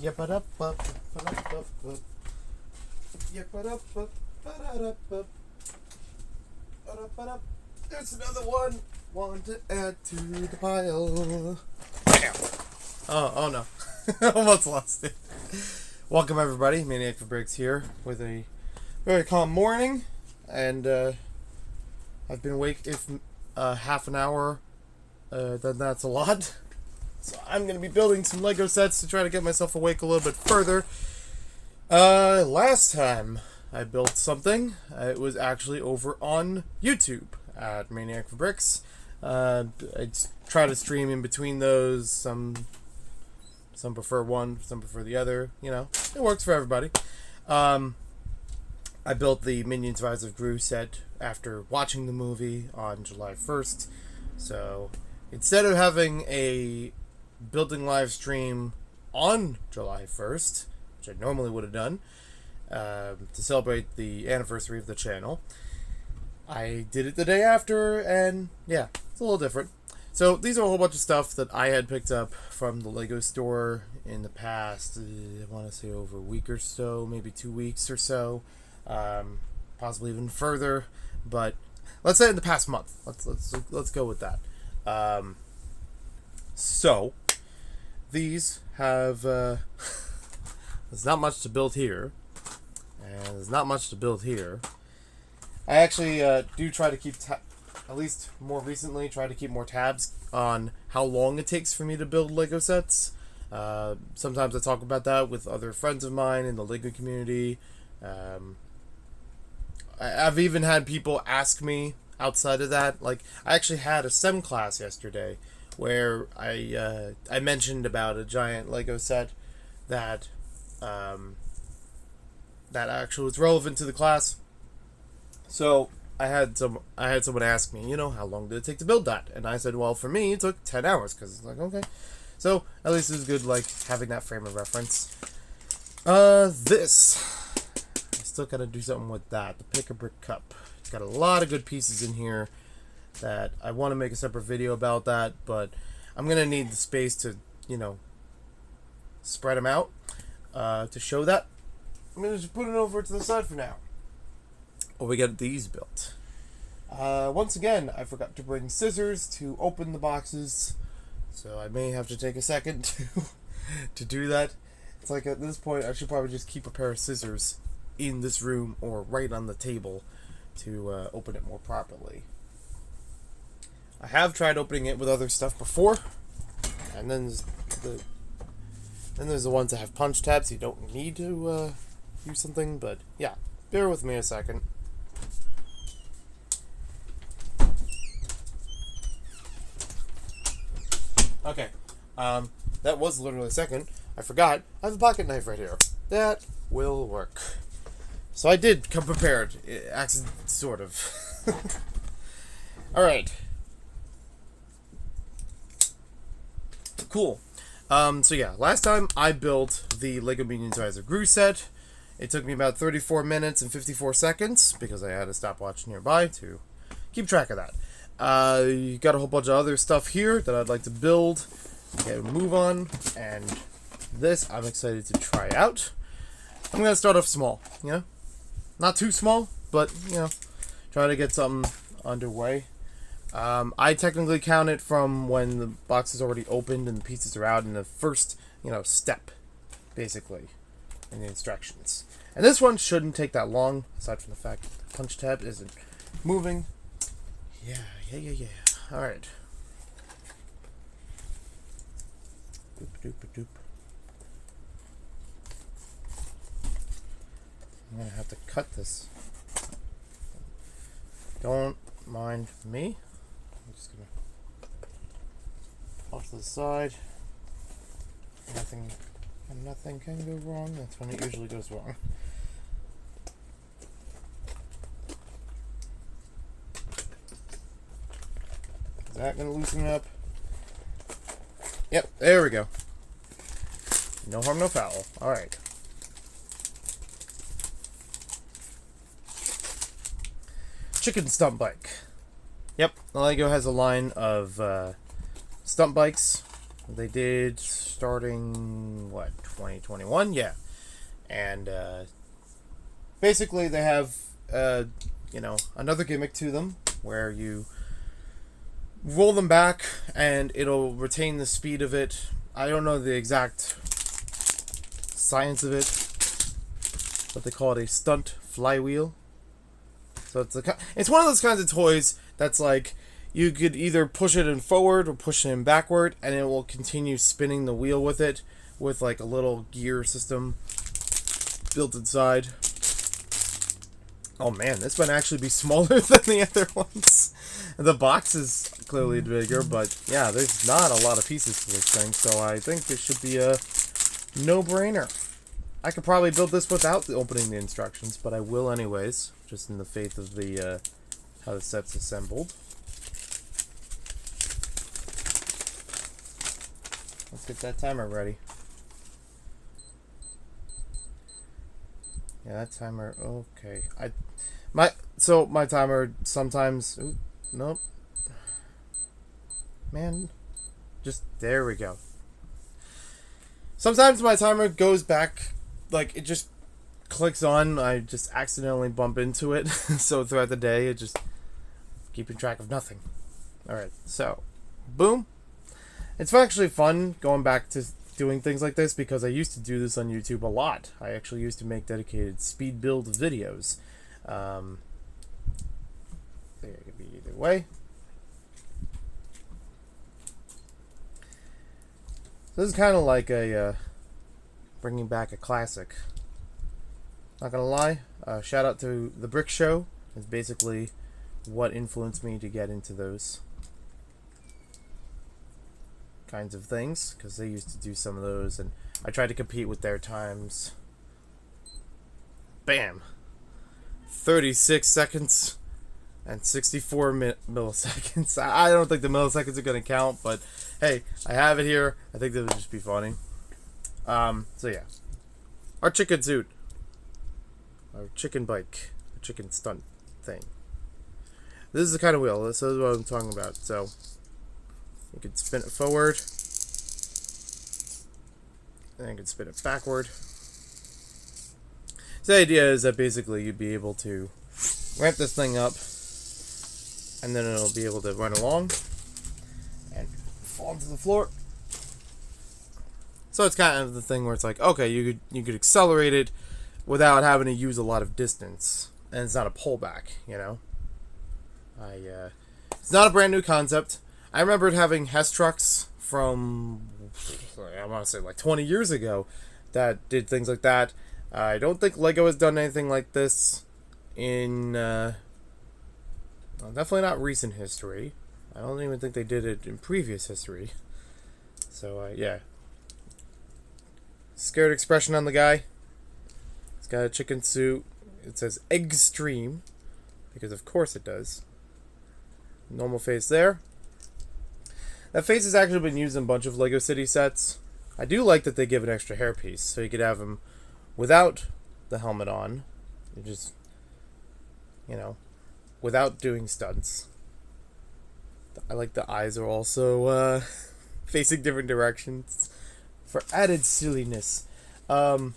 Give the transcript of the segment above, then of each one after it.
There's another one to add to the pile. Bam. Oh no. Almost lost it. Welcome everybody, Maniac for Bricks here with a very calm morning, and I've been awake if half an hour, then that's a lot. So I'm going to be building some Lego sets to try to get myself awake a little bit further. Last time I built something, it was actually over on YouTube at Maniac for Bricks. I try to stream in between those. Some prefer one, some prefer the other. You know, it works for everybody. I built the Minions Rise of Gru set after watching the movie on July 1st. So instead of having a building live stream on July 1st, which I normally would have done, to celebrate the anniversary of the channel, I did it the day after, and yeah, it's a little different. So these are a whole bunch of stuff that I had picked up from the Lego store in the past, I want to say over a week or so, maybe 2 weeks or so, possibly even further, but let's say in the past month. Let's go with that. So these have there's not much to build here, and there's not much to build here. I actually do try to keep, at least more recently, try to keep more tabs on how long it takes for me to build Lego sets. Sometimes I talk about that with other friends of mine in the Lego community. I've even had people ask me outside of that. Like, I actually had a STEM class yesterday where I mentioned about a giant Lego set that that actually was relevant to the class. So I had someone ask me, you know, how long did it take to build that? And I said, well, for me, it took 10 hours, because it's like, okay. So at least it was good, like, having that frame of reference. This. I still gotta do something with that. The Pick-a-Brick Cup. It's got a lot of good pieces in here that I want to make a separate video about that, but I'm gonna need the space to, you know, spread them out to show that. I'm gonna just put it over to the side for now. Or we get these built. Once again, I forgot to bring scissors to open the boxes, so I may have to take a second to do that. It's like, at this point, I should probably just keep a pair of scissors in this room or right on the table to open it more properly. I have tried opening it with other stuff before, and then there's the ones that have punch tabs, so you don't need to use something, but yeah, bear with me a second. Okay, that was literally a second. I forgot. I have a pocket knife right here. That will work. So I did come prepared. Sort of. Alright. Cool. So yeah, last time I built the Lego Minions Rise of Gru set. It took me about 34 minutes and 54 seconds, because I had a stopwatch nearby to keep track of that. You got a whole bunch of other stuff here that I'd like to build and move on, and this I'm excited to try out. I'm going to start off small, you know? Not too small, but, you know, try to get something underway. I technically count it from when the box is already opened and the pieces are out in the first, you know, step, basically, in the instructions. And this one shouldn't take that long, aside from the fact that the punch tab isn't moving. Yeah. Alright. Doop. I'm gonna have to cut this. Don't mind me. I'm just gonna off to the side. Nothing can go wrong. That's when it usually goes wrong. Is that gonna loosen it up? Yep, there we go. No harm, no foul. Alright. Chicken stump bike. Yep, Lego has a line of stump bikes. They did starting, what, 2021? Yeah. And basically they have, you know, another gimmick to them where you roll them back and it'll retain the speed of it. I don't know the exact science of it, but they call it a stunt flywheel. So it's one of those kinds of toys that's like you could either push it in forward or push it in backward, and it will continue spinning the wheel with it, with like a little gear system built inside. Oh man, this might actually be smaller than the other ones. The box is clearly bigger, but yeah, there's not a lot of pieces to this thing, so I think this should be a no-brainer. I could probably build this without opening the instructions, but I will anyways, just in the faith of the how the set's assembled. Let's get that timer ready. Yeah, that timer. Okay, my timer sometimes. Ooh, nope. Man, just there we go. Sometimes my timer goes back, like it just clicks on. I just accidentally bump into it. So throughout the day, it just keeping track of nothing. All right, so boom. It's actually fun going back to doing things like this because I used to do this on YouTube a lot. I actually used to make dedicated speed build videos. There could be either way. So this is kind of like a bringing back a classic. Not gonna lie, shout out to the Brick Show. It's basically what influenced me to get into those kinds of things, because they used to do some of those and I tried to compete with their times. Bam! 36 seconds and 64 milliseconds. I don't think the milliseconds are going to count, but hey, I have it here. I think that would just be funny. So yeah. Our chicken suit. Our chicken bike. Our chicken stunt thing. This is the kind of wheel. This is what I'm talking about. So you can spin it forward, and you can spin it backward. So the idea is that basically you'd be able to ramp this thing up, and then it'll be able to run along and fall onto the floor. So it's kind of the thing where it's like, okay, you could accelerate it without having to use a lot of distance, and it's not a pullback, you know. It's not a brand new concept. I remembered having Hess trucks from, I want to say like 20 years ago that did things like that. I don't think Lego has done anything like this in, well, definitely not recent history. I don't even think they did it in previous history. So, yeah. Scared expression on the guy. He's got a chicken suit. It says Extreme, because of course it does. Normal face there. That face has actually been used in a bunch of Lego City sets. I do like that they give an extra hairpiece, so you could have him without the helmet on. You just, you know, without doing stunts. I like the eyes are also facing different directions for added silliness. There's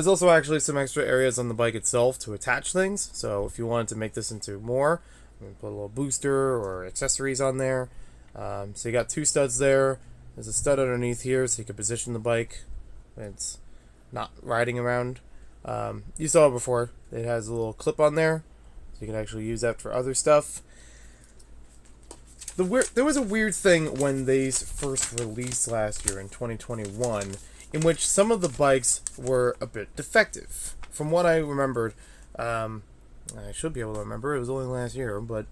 also actually some extra areas on the bike itself to attach things. So if you wanted to make this into more, you can put a little booster or accessories on there. So you got two studs there. There's a stud underneath here so you can position the bike when it's not riding around. You saw it before. It has a little clip on there, so you can actually use that for other stuff. There was a weird thing when they first released last year in 2021, in which some of the bikes were a bit defective. From what I remembered, I should be able to remember, it was only last year, but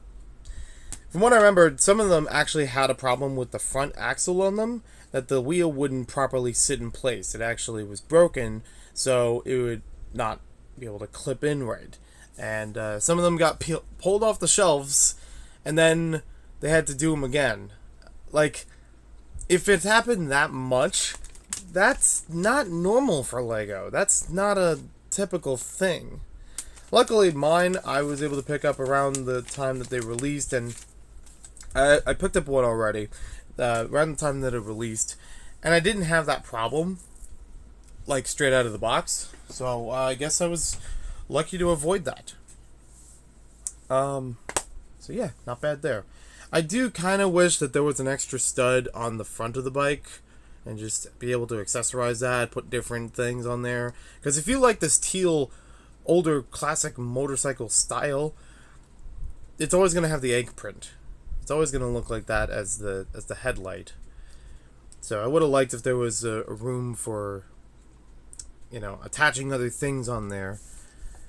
from what I remembered, some of them actually had a problem with the front axle on them, that the wheel wouldn't properly sit in place. It actually was broken, so it would not be able to clip in right. And some of them got pulled off the shelves, and then they had to do them again. Like, if it's happened that much, that's not normal for Lego. That's not a typical thing. Luckily, mine, I was able to pick up around the time that they released, and I picked up one already, around the time that it released, And I didn't have that problem, like, straight out of the box. So I guess I was lucky to avoid that. So yeah, not bad there. I do kind of wish that there was an extra stud on the front of the bike and just be able to accessorize that, put different things on there. Because if you like this teal, older, classic motorcycle style, it's always going to have the egg print. It's always going to look like that as the headlight. So I would have liked if there was a room for, you know, attaching other things on there.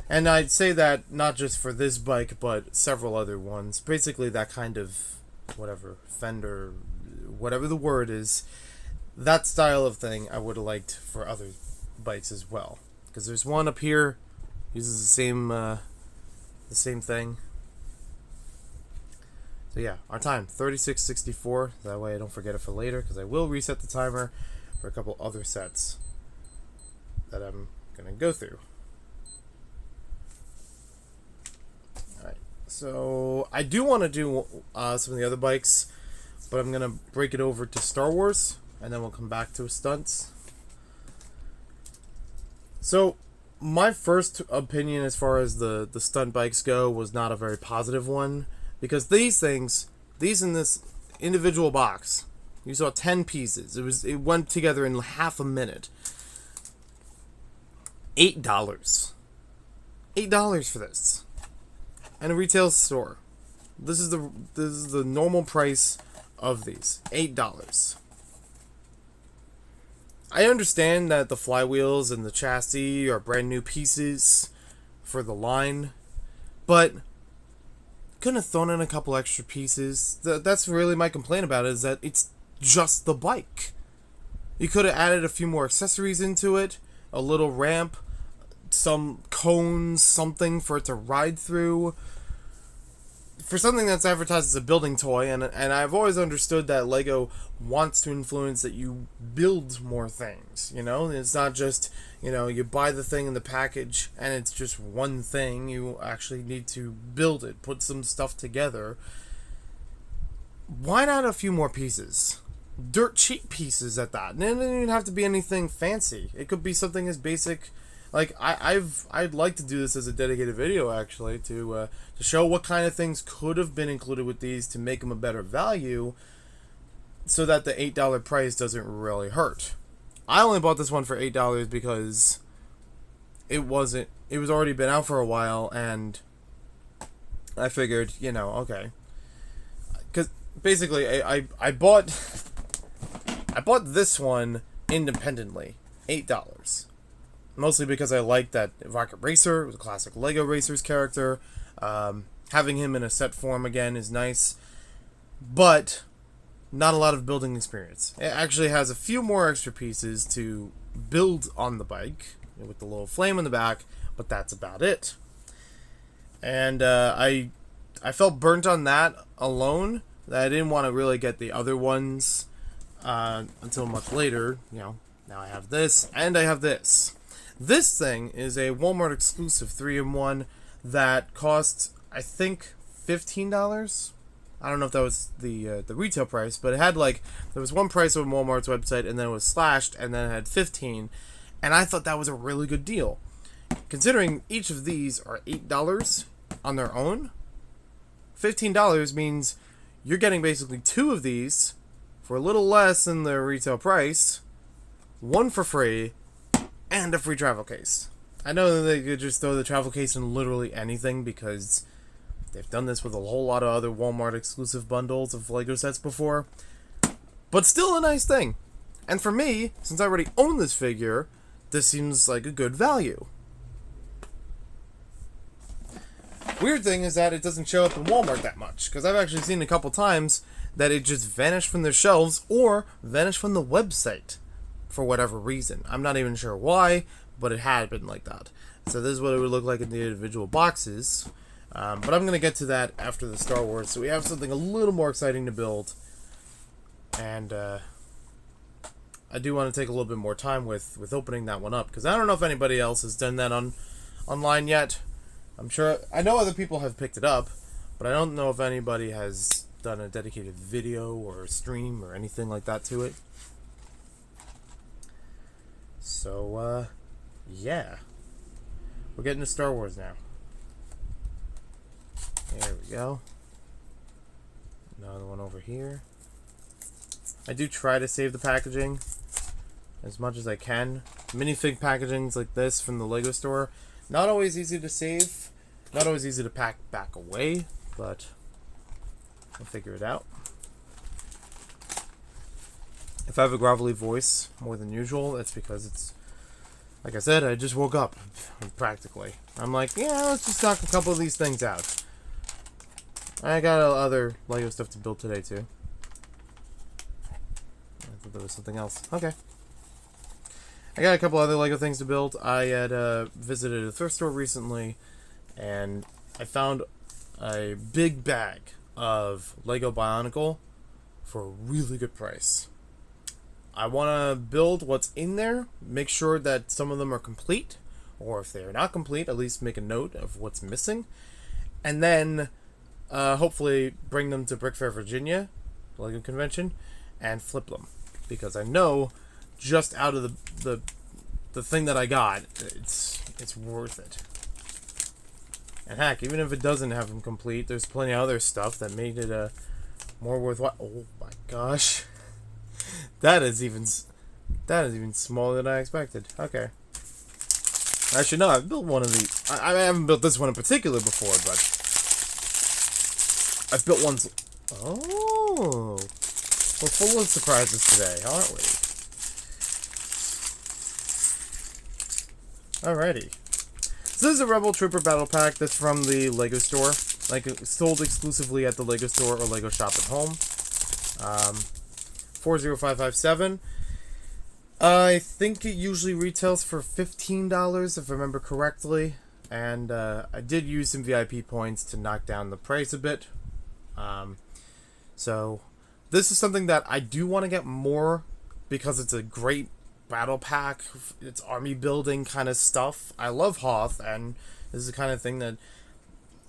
And I'd say that not just for this bike, but several other ones. Basically that kind of, whatever, fender, whatever the word is, that style of thing I would have liked for other bikes as well. Because there's one up here, uses the same thing. So yeah, our time, 36:64. That way I don't forget it for later, because I will reset the timer for a couple other sets that I'm going to go through. So, I do want to do some of the other bikes, but I'm going to break it over to Star Wars, and then we'll come back to stunts. So, my first opinion as far as the stunt bikes go was not a very positive one, because these in this individual box, you saw 10 pieces. It went together in half a minute. $8. $8 for this. And a retail store. This is the normal price of these. $8. I understand that the flywheels and the chassis are brand new pieces for the line, but couldn't have thrown in a couple extra pieces. That's really my complaint about it, is that it's just the bike. You could have added a few more accessories into it, a little ramp, some cones, something for it to ride through. For something that's advertised as a building toy, and I've always understood that Lego wants to influence that you build more things, you know? It's not just, you know, you buy the thing in the package and it's just one thing. You actually need to build it, put some stuff together. Why not a few more pieces? Dirt cheap pieces at that. And it doesn't even have to be anything fancy. It could be something as basic. Like, I'd like to do this as a dedicated video, actually, to show what kind of things could have been included with these to make them a better value, so that the $8 price doesn't really hurt. I only bought this one for $8 because it was already been out for a while, and I figured, you know, okay. Because, basically, I bought this one independently, $8. Mostly because I liked that Rocket Racer. It was a classic Lego Racers character. Having him in a set form again is nice. But not a lot of building experience. It actually has a few more extra pieces to build on the bike, with the little flame in the back, but that's about it. And I felt burnt on that alone, that I didn't want to really get the other ones until much later. You know, now I have this, and I have this. This thing is a Walmart exclusive 3-in-1 that cost, I think, $15. I don't know if that was the retail price, but it had, like, there was one price on Walmart's website, and then it was slashed, and then it had 15, and I thought that was a really good deal. Considering each of these are $8 on their own, $15 means you're getting basically 2 of these for a little less than the retail price, 1 for free, and a free travel case. I know that they could just throw the travel case in literally anything, because they've done this with a whole lot of other Walmart exclusive bundles of Lego sets before. But still a nice thing. And for me, since I already own this figure, this seems like a good value. Weird thing is that it doesn't show up in Walmart that much, because I've actually seen a couple times that it just vanished from their shelves or vanished from the website. For whatever reason. I'm not even sure why, but it had been like that. So this is what it would look like in the individual boxes. But I'm going to get to that after the Star Wars. So we have something a little more exciting to build. And I do want to take a little bit more time with opening that one up, because I don't know if anybody else has done that online yet. I'm sure, I know other people have picked it up, but I don't know if anybody has done a dedicated video or stream or anything like that to it. So, yeah. We're getting to Star Wars now. There we go. Another one over here. I do try to save the packaging as much as I can. Minifig packagings like this from the Lego store, not always easy to save, not always easy to pack back away, but I'll figure it out. If I have a grovelly voice more than usual, that's because it's, like I said, I just woke up, practically. I'm like, yeah, let's just knock a couple of these things out. I got other Lego stuff to build today, too. I thought there was something else. Okay. I got a couple other Lego things to build. I had visited a thrift store recently, and I found a big bag of Lego Bionicle for a really good price. I want to build what's in there, make sure that some of them are complete, or if they're not complete, at least make a note of what's missing, and then hopefully bring them to Brick Fair, Virginia, Lego convention, and flip them, because I know just out of the thing that I got, it's worth it. And heck, even if it doesn't have them complete, there's plenty of other stuff that made it more worthwhile. Oh my gosh. That is even smaller than I expected. Okay. Actually, no, I've built one of these. I haven't built this one in particular before, but I've built ones. Oh, we're full of surprises today, aren't we? Alrighty. So this is a Rebel Trooper Battle Pack that's from the Lego store, like sold exclusively at the Lego store or Lego Shop at Home. 40557. I think it usually retails for $15 if I remember correctly, and I did use some VIP points to knock down the price a bit. So this is something that I do want to get more because it's a great battle pack. It's army building kind of stuff. I love Hoth, and this is the kind of thing that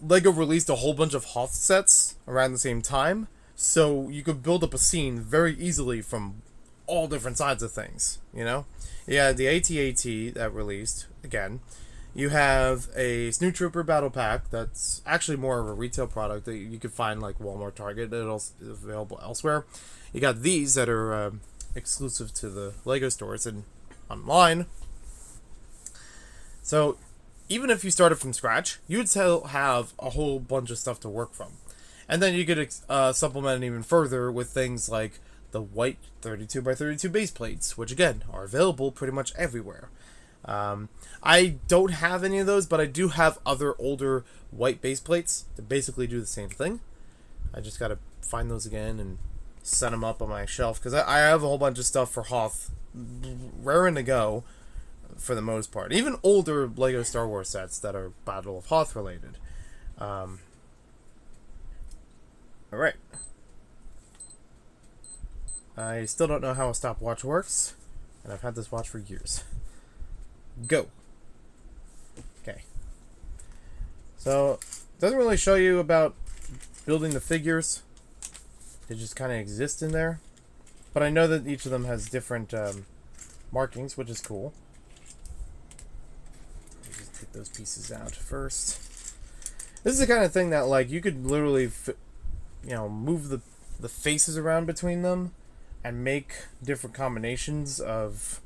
Lego released a whole bunch of Hoth sets around the same time, so you could build up a scene very easily from all different sides of things, you know? Yeah, the AT-AT that released, again. You have a Snoot Trooper Battle Pack that's actually more of a retail product that you could find like Walmart, Target, it's available elsewhere. You got these that are exclusive to the Lego stores and online. So even if you started from scratch, you would still have a whole bunch of stuff to work from. And then you could supplement it even further with things like the white 32x32 base plates, which again are available pretty much everywhere. I don't have any of those, but I do have other older white base plates that basically do the same thing. I just gotta find those again and set them up on my shelf, because I have a whole bunch of stuff for Hoth raring to go for the most part. Even older Lego Star Wars sets that are Battle of Hoth related. Alright. I still don't know how a stopwatch works, and I've had this watch for years. Go. Okay. So, it doesn't really show you about building the figures. They just kind of exist in there. But I know that each of them has different markings, which is cool. Let me just take those pieces out first. This is the kind of thing that, like, you could literally, move the faces around between them and make different combinations of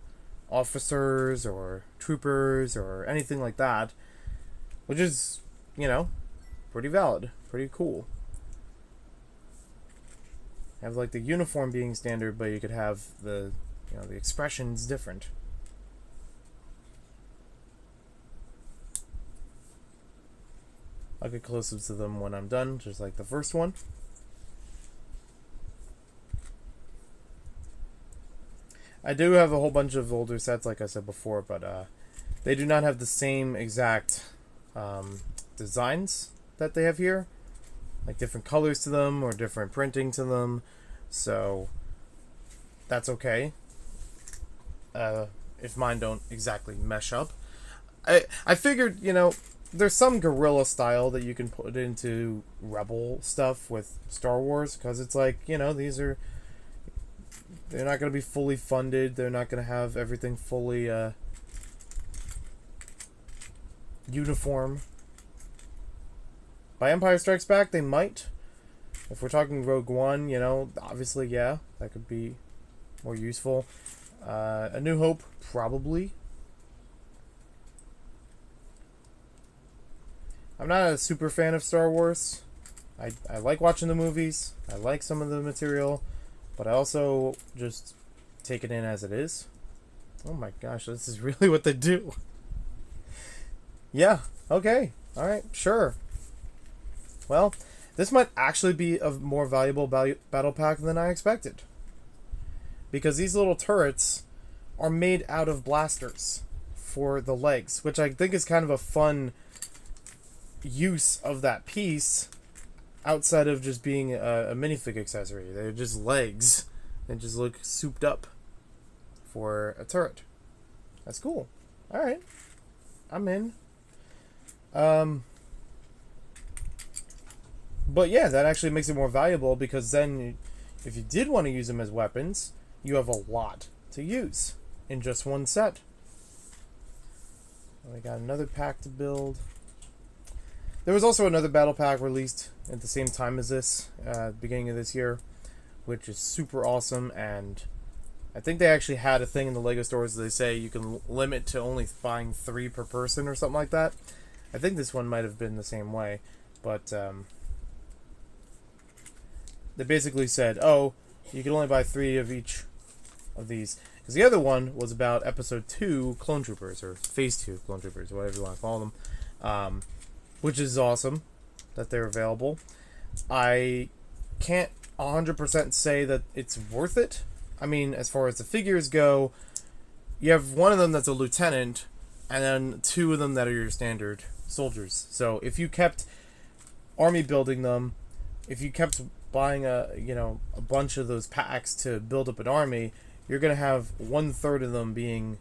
officers or troopers or anything like that, which is, pretty valid, pretty cool. Have like the uniform being standard, but you could have the expressions different. I'll get close-ups to them when I'm done, just like the first one. I do have a whole bunch of older sets, like I said before, but they do not have the same exact designs that they have here. Like different colors to them or different printing to them, so that's okay if mine don't exactly mesh up. I figured, there's some guerrilla style that you can put into Rebel stuff with Star Wars, because it's like, these are They're not going to be fully funded. They're not going to have everything fully uniform. By Empire Strikes Back, they might. If we're talking Rogue One, you know, obviously, yeah, that could be more useful. A New Hope, probably. I'm not a super fan of Star Wars. I like watching the movies. I like some of the material. But I also just take it in as it is. Oh my gosh, this is really what they do. Yeah, okay. Alright, sure. Well, this might actually be a more valuable battle pack than I expected. Because these little turrets are made out of blasters for the legs, which I think is kind of a fun use of that piece outside of just being a minifig accessory. They're just legs and just look souped up for a turret. That's cool. Alright. I'm in. But yeah, that actually makes it more valuable because then if you did want to use them as weapons, you have a lot to use in just one set. We got another pack to build. There was also another battle pack released at the same time as this, beginning of this year, which is super awesome, and I think they actually had a thing in the LEGO stores that they say you can limit to only buying 3 per person or something like that. I think this one might have been the same way, but they basically said, oh, you can only buy 3 of each of these. Because the other one was about Episode 2 Clone Troopers, or Phase 2 Clone Troopers, whatever you want to call them. Which is awesome that they're available. I can't 100% say that it's worth it. I mean, as far as the figures go, you have one of them that's a lieutenant, and then 2 of them that are your standard soldiers. So if you kept army building them, if you kept buying a bunch of those packs to build up an army, you're gonna have 1/3 of them being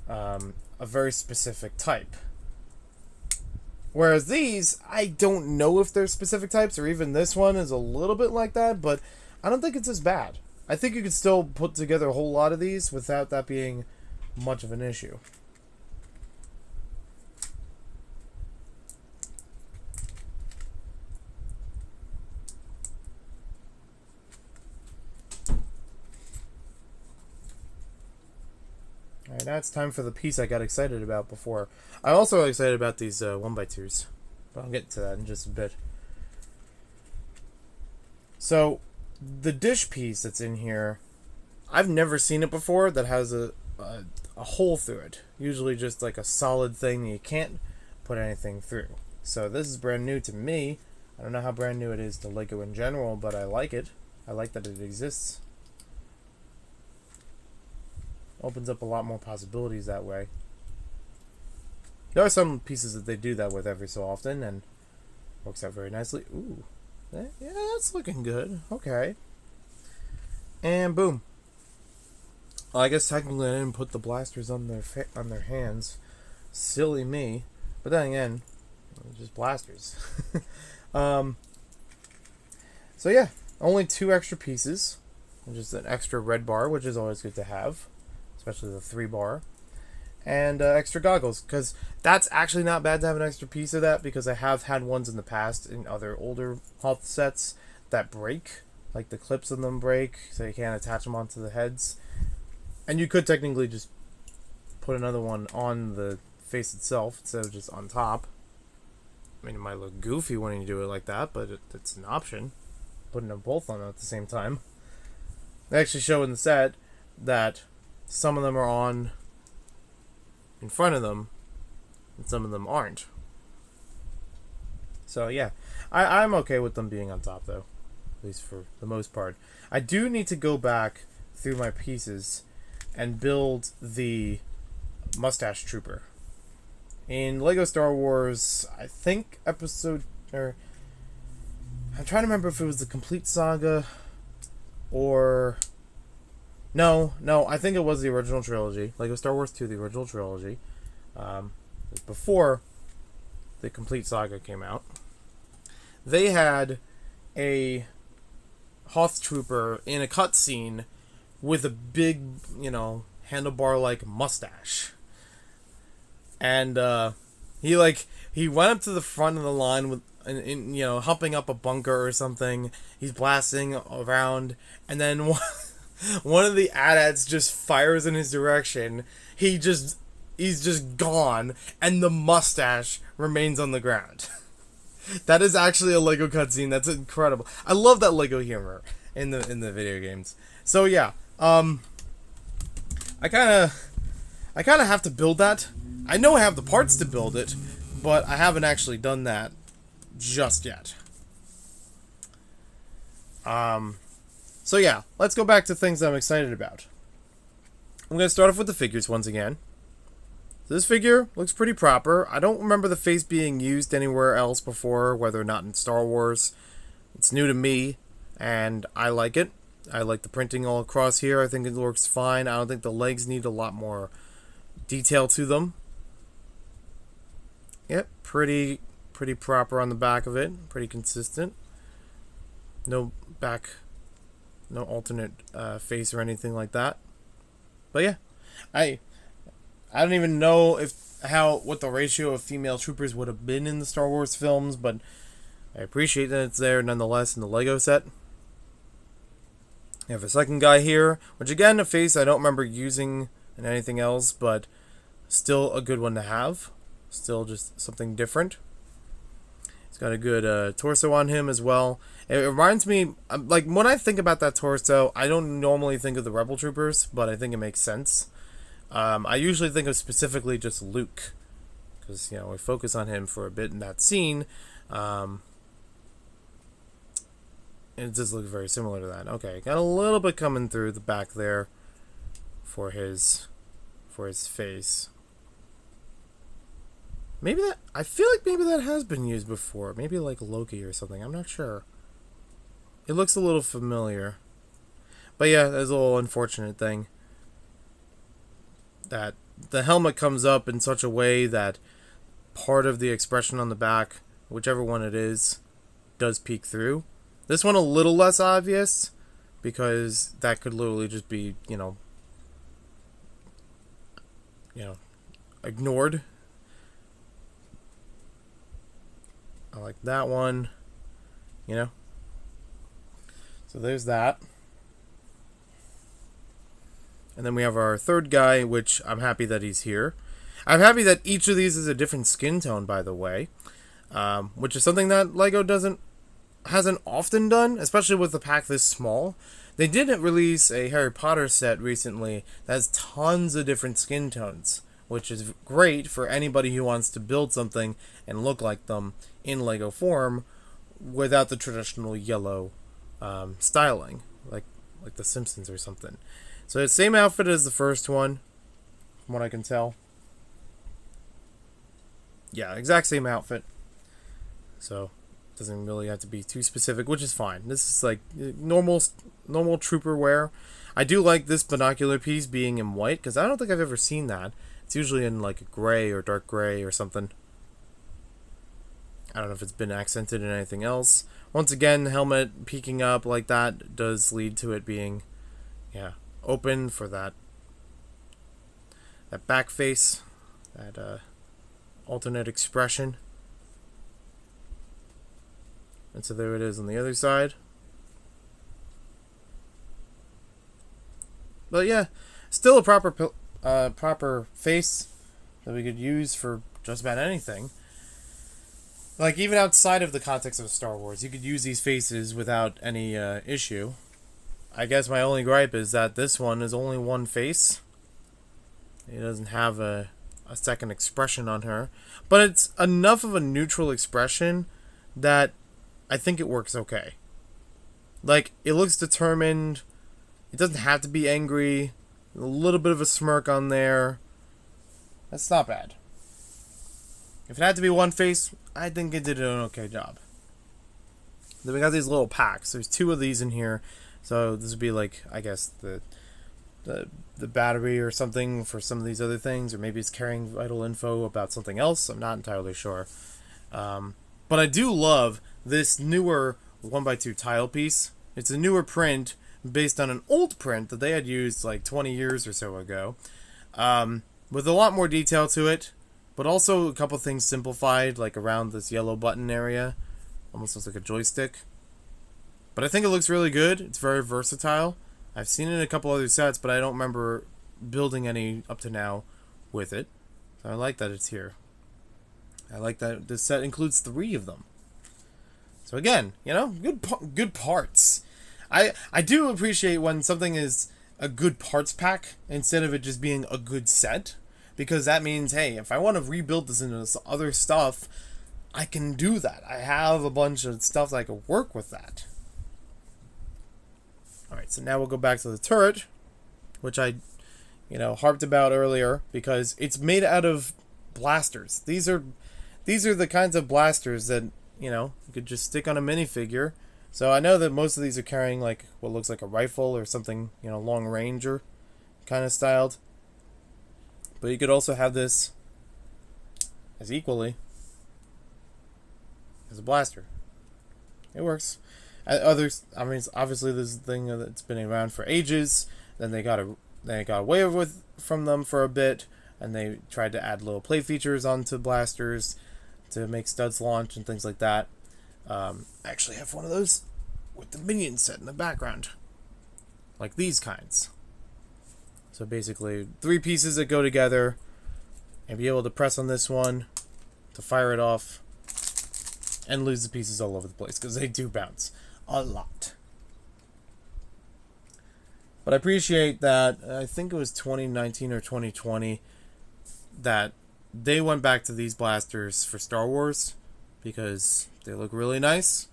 a very specific type. Whereas these, I don't know if they're specific types, or even this one is a little bit like that, but I don't think it's as bad. I think you could still put together a whole lot of these without that being much of an issue. Alright, now it's time for the piece I got excited about before. I'm also excited about these 1x2s, but I'll get to that in just a bit. So, the dish piece that's in here, I've never seen it before that has a hole through it. Usually just like a solid thing that you can't put anything through. So this is brand new to me. I don't know how brand new it is to LEGO in general, but I like it. I like that it exists. Opens up a lot more possibilities that way. There are some pieces that they do that with every so often, and works out very nicely. Ooh, yeah, that's looking good. Okay, and boom. Well, I guess technically I didn't put the blasters on their hands. Silly me. But then again, just blasters. So yeah, only 2 extra pieces, just an extra red bar, which is always good to have. Especially the 3 bar, and extra goggles, because that's actually not bad to have an extra piece of that, because I have had ones in the past in other older Hoth sets that break, like the clips on them break, so you can't attach them onto the heads, and you could technically just put another one on the face itself instead of just on top. I mean, it might look goofy when you do it like that, but it's an option, putting them both on at the same time. They actually show in the set that some of them are on in front of them, and some of them aren't. So yeah, I'm okay with them being on top, though, at least for the most part. I do need to go back through my pieces and build the Mustache Trooper. In LEGO Star Wars, I think I'm trying to remember if it was the Complete Saga or... No, I think it was the original trilogy. LEGO Star Wars 2, the original trilogy. Before the Complete Saga came out. They had a Hoth Trooper in a cutscene with a big, handlebar-like mustache. And he went up to the front of the line with, humping up a bunker or something. He's blasting around, and then one of the AT-ATs just fires in his direction. He's just gone, and the mustache remains on the ground. That is actually a Lego cutscene. That's incredible. I love that Lego humor in the video games. So yeah, I kind of have to build that. I know I have the parts to build it, but I haven't actually done that just yet. So yeah, let's go back to things I'm excited about. I'm going to start off with the figures once again. This figure looks pretty proper. I don't remember the face being used anywhere else before, whether or not in Star Wars. It's new to me, and I like it. I like the printing all across here. I think it looks fine. I don't think the legs need a lot more detail to them. Yep, pretty proper on the back of it. Pretty consistent. No alternate face or anything like that. But yeah, I don't even know what the ratio of female troopers would have been in the Star Wars films, but I appreciate that it's there nonetheless in the Lego set. You have a second guy here, which again, a face I don't remember using in anything else, but still a good one to have. Still just something different. He's got a good torso on him as well. It reminds me, like, when I think about that torso, I don't normally think of the Rebel Troopers, but I think it makes sense. I usually think of specifically just Luke, because, we focus on him for a bit in that scene, and it does look very similar to that. Okay, got a little bit coming through the back there for his face. I feel like maybe that has been used before. Maybe like Loki or something. I'm not sure. It looks a little familiar. But yeah, there's a little unfortunate thing. That the helmet comes up in such a way that part of the expression on the back, whichever one it is, does peek through. This one a little less obvious, because that could literally just be, ignored. I like that one, So there's that. And then we have our third guy, which I'm happy that he's here. I'm happy that each of these is a different skin tone, by the way, which is something that Lego hasn't often done, especially with a pack this small. They didn't release a Harry Potter set recently that has tons of different skin tones, which is great for anybody who wants to build something and look like them in Lego form without the traditional yellow styling, like The Simpsons or something. So it's the same outfit as the first one, from what I can tell. Yeah, exact same outfit. So doesn't really have to be too specific, which is fine. This is like normal trooper wear. I do like this binocular piece being in white, because I don't think I've ever seen that. It's usually in like a gray or dark gray or something. I don't know if it's been accented in anything else. Once again, the helmet peeking up like that does lead to it being, open for that back face, that alternate expression. And so there it is on the other side. But yeah, still a proper face that we could use for just about anything. Like, even outside of the context of Star Wars, you could use these faces without any issue. I guess my only gripe is that this one is only one face. It doesn't have a second expression on her. But it's enough of a neutral expression that I think it works okay. Like, it looks determined. It doesn't have to be angry. A little bit of a smirk on there. That's not bad. If it had to be one face, I think it did an okay job. Then we got these little packs. There's 2 of these in here. So this would be like, I guess, the battery or something for some of these other things. Or maybe it's carrying vital info about something else. I'm not entirely sure. But I do love this newer 1x2 tile piece. It's a newer print, based on an old print that they had used like 20 years or so ago, with a lot more detail to it, but also a couple things simplified, like around this yellow button area. Almost looks like a joystick. But I think it looks really good. It's very versatile. I've seen it in a couple other sets, but I don't remember building any up to now with it. So I like that it's here. I like that this set includes 3 of them. So again, you know, good parts. I do appreciate when something is a good parts pack instead of it just being a good set, because that means, hey, if I want to rebuild this into this other stuff, I can do that. I have a bunch of stuff that I can work with that. Alright, so now we'll go back to the turret, which I, harped about earlier, because it's made out of blasters. These are the kinds of blasters that, you could just stick on a minifigure. So I know that most of these are carrying, like, what looks like a rifle or something, long ranger kind of styled. But you could also have this as equally as a blaster. It works. Others, I mean, obviously this is a thing that's been around for ages. Then they got away with from them for a bit, and they tried to add little play features onto blasters to make studs launch and things like that. I actually have one of those with the minion set in the background, like these kinds. So basically 3 pieces that go together, and be able to press on this one to fire it off and lose the pieces all over the place, because they do bounce a lot. But I appreciate that, I think it was 2019 or 2020, that they went back to these blasters for Star Wars, because they look really nice.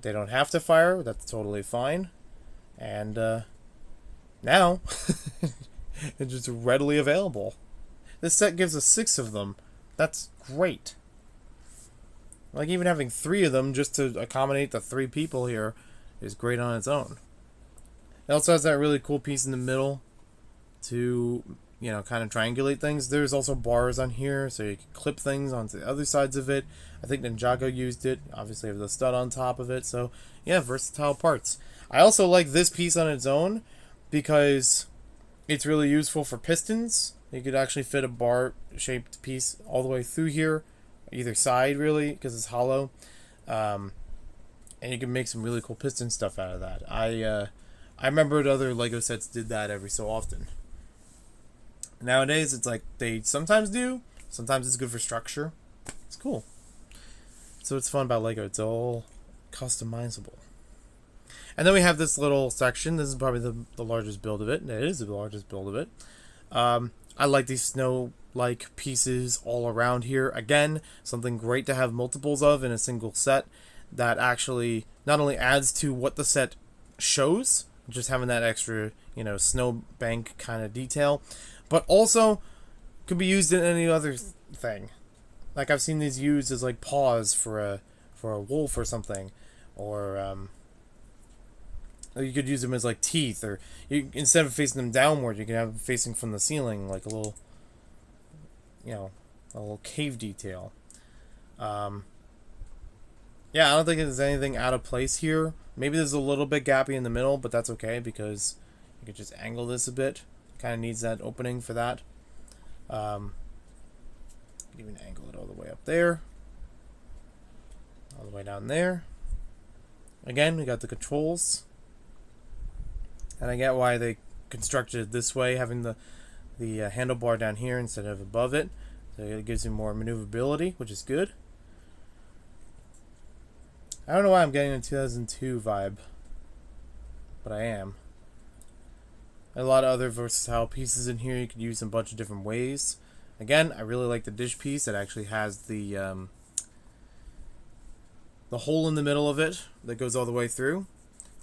They don't have to fire, that's totally fine. And now, it's just readily available. This set gives us 6 of them. That's great. Like, even having 3 of them just to accommodate the 3 people here is great on its own. It also has that really cool piece in the middle to, kind of triangulate things. There's also bars on here, so you can clip things onto the other sides of it. I think Ninjago used it. Obviously, have the stud on top of it. So, yeah, versatile parts. I also like this piece on its own because it's really useful for pistons. You could actually fit a bar-shaped piece all the way through here, either side, really, because it's hollow. And you can make some really cool piston stuff out of that. I remembered other LEGO sets did that every so often. Nowadays, it's like they sometimes do. Sometimes it's good for structure. It's cool. So it's fun about LEGO. It's all customizable. And then we have this little section. This is probably the largest build of it. It is the largest build of it. I like these snow-like pieces all around here. Again, something great to have multiples of in a single set that actually not only adds to what the set shows, just having that extra, snowbank kind of detail, but also could be used in any other thing. Like, I've seen these used as like paws for a wolf or something, or you could use them as like teeth, or instead of facing them downward, you can have them facing from the ceiling, like a little, a little cave detail. Yeah, I don't think there's anything out of place here. Maybe there's a little bit gappy in the middle, but that's okay because you could just angle this a bit. Kind of needs that opening for that. Even angle it all the way up there, all the way down there. Again, we got the controls, and I get why they constructed it this way, having the handlebar down here instead of above it. So it gives you more maneuverability, which is good. I don't know why I'm getting a 2002 vibe, but I am. A lot of other versatile pieces in here you could use in a bunch of different ways. Again, I really like the dish piece that actually has the hole in the middle of it that goes all the way through.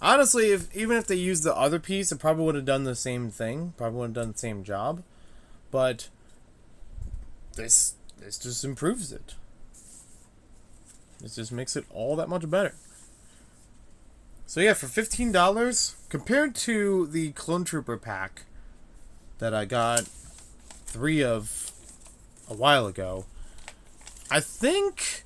Honestly, even if they used the other piece, it probably would have done the same thing. Probably would have done the same job. But this just improves it. It just makes it all that much better. So yeah, for $15, compared to the Clone Trooper pack that I got 3 of a while ago, I think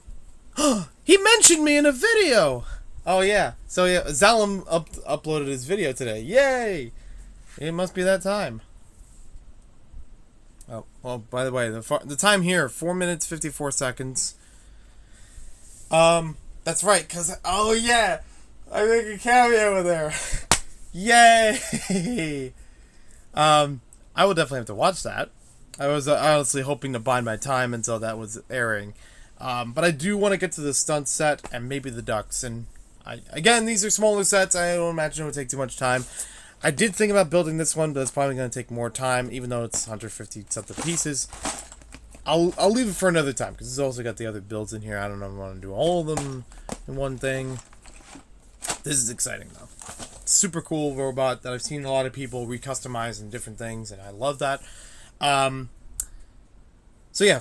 he mentioned me in a video. Oh yeah. So yeah, Zalem uploaded his video today. Yay! It must be that time. Oh well. By the way, the time here 4 minutes 54 seconds. That's right. Cause oh yeah, I make a cameo in there. Yay! I will definitely have to watch that. I was honestly hoping to bide my time until that was airing. But I do want to get to the stunt set and maybe the ducks. And again, these are smaller sets. I don't imagine it would take too much time. I did think about building this one, but it's probably going to take more time, even though it's 150 something pieces. I'll leave it for another time, because it's also got the other builds in here. I don't know if I want to do all of them in one thing. This is exciting, though. Super cool robot that I've seen a lot of people recustomize in different things, and I love that. So yeah,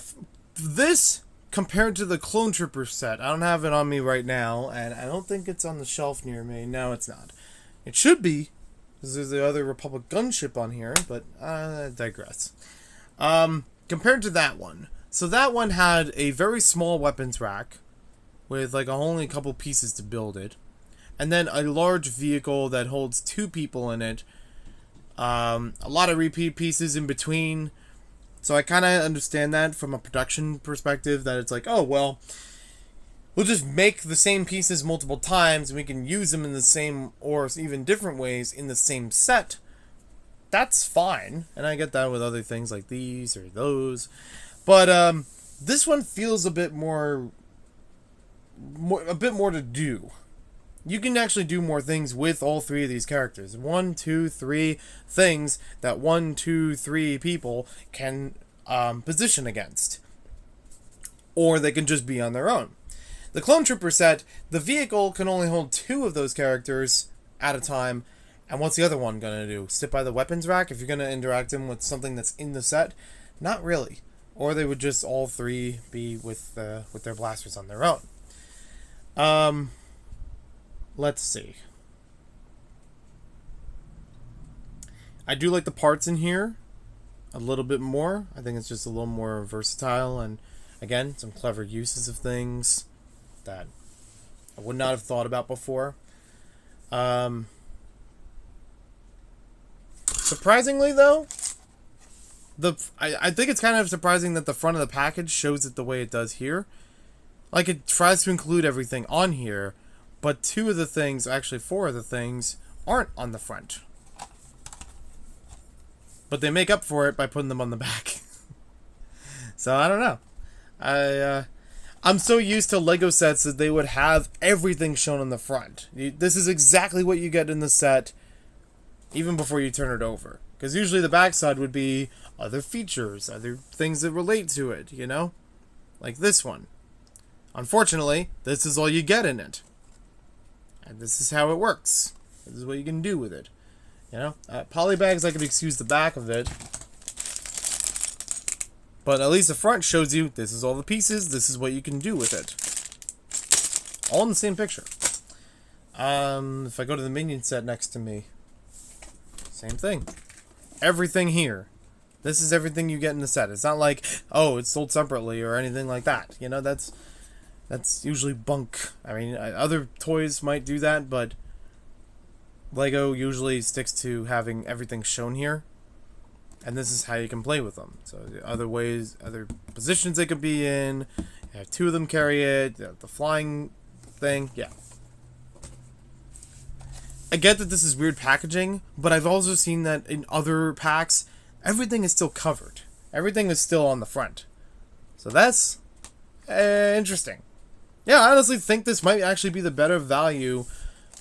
this compared to the Clone Trooper set, I don't have it on me right now, and I don't think it's on the shelf near me. No, it's not. It should be, because there's the other Republic gunship on here, but I digress. Compared to that one, so that one had a very small weapons rack with like only a couple pieces to build it, and then a large vehicle that holds 2 people in it. A lot of repeat pieces in between. So I kind of understand that from a production perspective, that it's like, oh, well, we'll just make the same pieces multiple times and we can use them in the same or even different ways in the same set. That's fine. And I get that with other things like these or those. But this one feels a bit more to do. You can actually do more things with all 3 of these characters. 1, 2, 3 things that 1, 2, 3 people can position against. Or they can just be on their own. The Clone Trooper set, the vehicle can only hold 2 of those characters at a time. And what's the other one going to do? Sit by the weapons rack if you're going to interact them with something that's in the set? Not really. Or they would just all 3 be with their blasters on their own. Let's see. I do like the parts in here a little bit more. I think it's just a little more versatile, and again, some clever uses of things that I would not have thought about before. Surprisingly, though, I think it's kind of surprising that the front of the package shows it the way it does here. Like, it tries to include everything on here, but 2 of the things, actually 4 of the things, aren't on the front. But they make up for it by putting them on the back. So, I don't know. I'm so used to Lego sets that they would have everything shown on the front. This is exactly what you get in the set, even before you turn it over. Because usually the backside would be other features, other things that relate to it, you know? Like this one. Unfortunately, this is all you get in it. And this is how it works. This is what you can do with it. You know? Polybags, I could excuse the back of it. But at least the front shows you this is all the pieces, this is what you can do with it. All in the same picture. If I go to the minion set next to me, same thing. Everything here. This is everything you get in the set. It's not like, oh, it's sold separately or anything like that. You know, that's usually bunk. I mean, other toys might do that, but Lego usually sticks to having everything shown here. And this is how you can play with them. So other ways, other positions they could be in. You have 2 of them carry it. The flying thing. Yeah. I get that this is weird packaging, but I've also seen that in other packs, everything is still covered. Everything is still on the front. So that's interesting. Yeah, I honestly think this might actually be the better value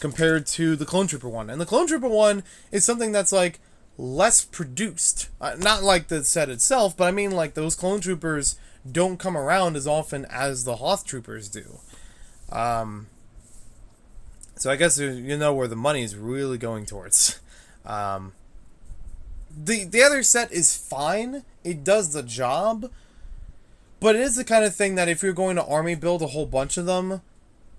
compared to the Clone Trooper one. And the Clone Trooper one is something that's like less produced. Not like the set itself, but I mean like those Clone Troopers don't come around as often as the Hoth Troopers do. So I guess you know where the money is really going towards. The other set is fine. It does the job. But it is the kind of thing that if you're going to army build a whole bunch of them,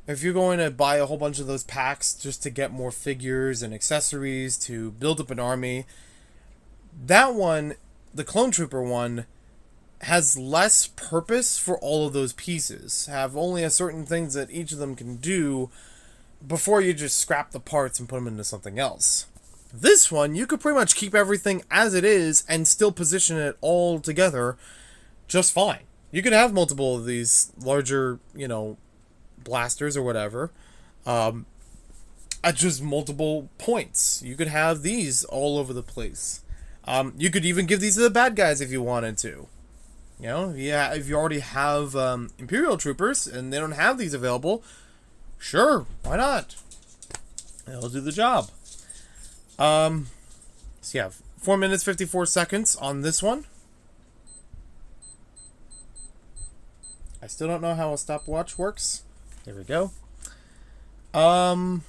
if you're going to buy a whole bunch of those packs just to get more figures and accessories to build up an army, that one, the Clone Trooper one, has less purpose for all of those pieces. Have only a certain things that each of them can do, before you just scrap the parts and put them into something else. This one, you could pretty much keep everything as it is and still position it all together just fine. You could have multiple of these larger, blasters or whatever, at just multiple points. You could have these all over the place. You could even give these to the bad guys if you wanted to. Yeah, if you already have Imperial troopers and they don't have these available, sure, why not? It'll do the job. So yeah, 4 minutes 54 seconds on this one. I still don't know how a stopwatch works. There we go. I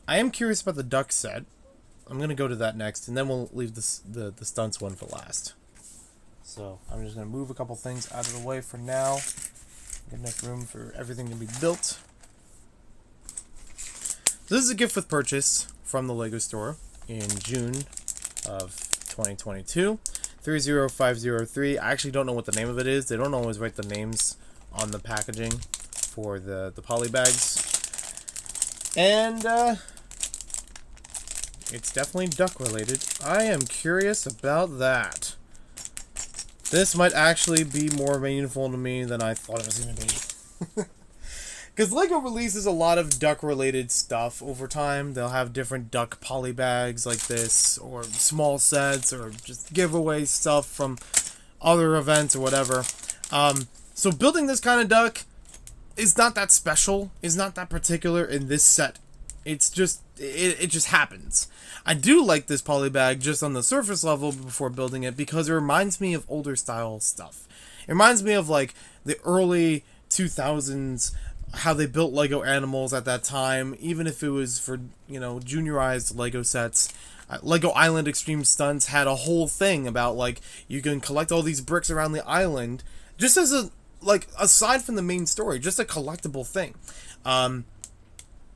am curious about the duck set. I'm going to go to that next, and then we'll leave the stunts one for last. So I'm just going to move a couple things out of the way for now. Get enough room for everything to be built. So this is a gift with purchase from the LEGO store in June of 2022. 30503. I actually don't know what the name of it is. They don't always write the names on the packaging for the poly bags. And it's definitely duck related. I am curious about that. This might actually be more meaningful to me than I thought it was going to be. Because LEGO releases a lot of duck-related stuff over time. They'll have different duck poly bags like this, or small sets, or just giveaway stuff from other events or whatever. So building this kind of duck is not that special, is not that particular in this set. It's just, it just happens. I do like this poly bag just on the surface level before building it because it reminds me of older style stuff. It reminds me of like the early 2000s, how they built Lego animals at that time, even if it was for, juniorized Lego sets. Lego Island Extreme Stunts had a whole thing about, like, you can collect all these bricks around the island, just as a, like, aside from the main story, just a collectible thing.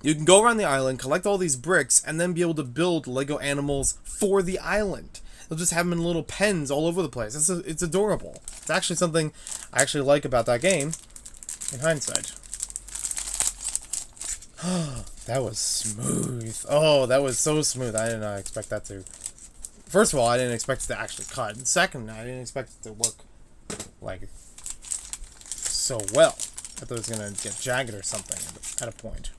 You can go around the island, collect all these bricks, and then be able to build Lego animals for the island. They'll just have them in little pens all over the place. It's adorable. It's actually something I actually like about that game, in hindsight. That was smooth. Oh, that was so smooth. I did not expect that to... First of all, I didn't expect it to actually cut. And second, I didn't expect it to work, like, so well. I thought it was going to get jagged or something at a point.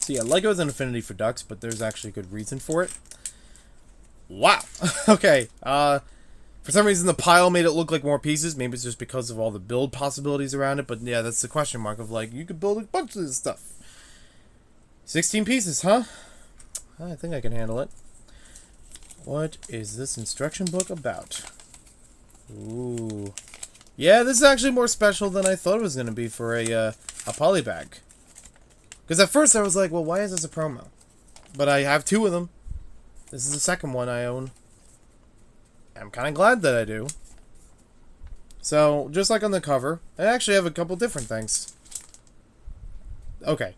So yeah, Lego has an affinity for ducks, but there's actually a good reason for it. Wow. Okay. For some reason, the pile made it look like more pieces. Maybe it's just because of all the build possibilities around it. But yeah, that's the question mark of, like, you could build a bunch of this stuff. 16 pieces, huh? I think I can handle it. What is this instruction book about? Ooh. Yeah, this is actually more special than I thought it was going to be for a poly bag. Because at first I was like, well, why is this a promo? But I have two of them. This is the second one I own. I'm kind of glad that I do. So, just like on the cover, I actually have a couple different things. Okay.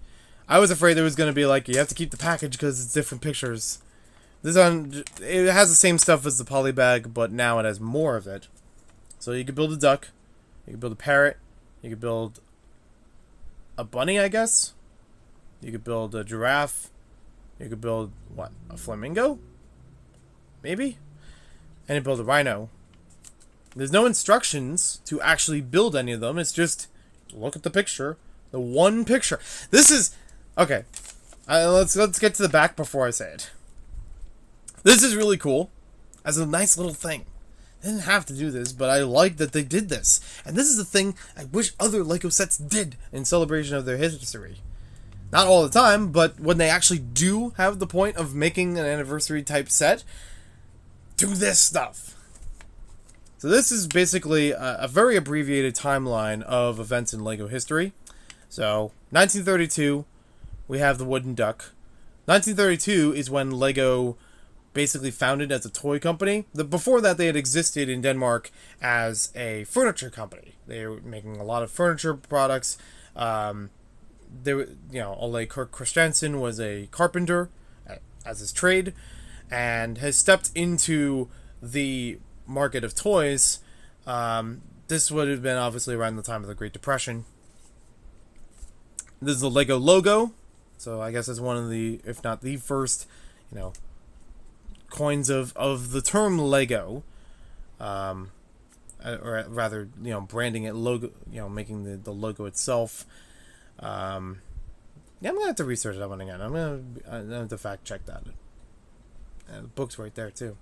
I was afraid there was going to be like, you have to keep the package because it's different pictures. This one, it has the same stuff as the poly bag, but now it has more of it. So you could build a duck, you could build a parrot, you could build a bunny, I guess. You could build a giraffe. You could build, what, a flamingo? Maybe? And you build a rhino. There's no instructions to actually build any of them. It's just, look at the picture. The one picture. This is... Okay. Let's get to the back before I say it. This is really cool. As a nice little thing. They didn't have to do this, but I like that they did this. And this is the thing I wish other Lego sets did in celebration of their history. Not all the time, but when they actually do have the point of making an anniversary type set, do this stuff. So this is basically a very abbreviated timeline of events in Lego history. So, 1932, we have the wooden duck. 1932 is when Lego basically founded as a toy company. Before that, they had existed in Denmark as a furniture company. They were making a lot of furniture products. Ole Kirk Christiansen was a carpenter as his trade, and has stepped into the market of toys. This would have been obviously around the time of the Great Depression. This is the Lego logo. So I guess it's one of the, if not the first, coins of the term Lego. Or rather, branding it logo, making the logo itself. Yeah, I'm gonna have to research that one again. I'm gonna have to fact check that. The book's right there too.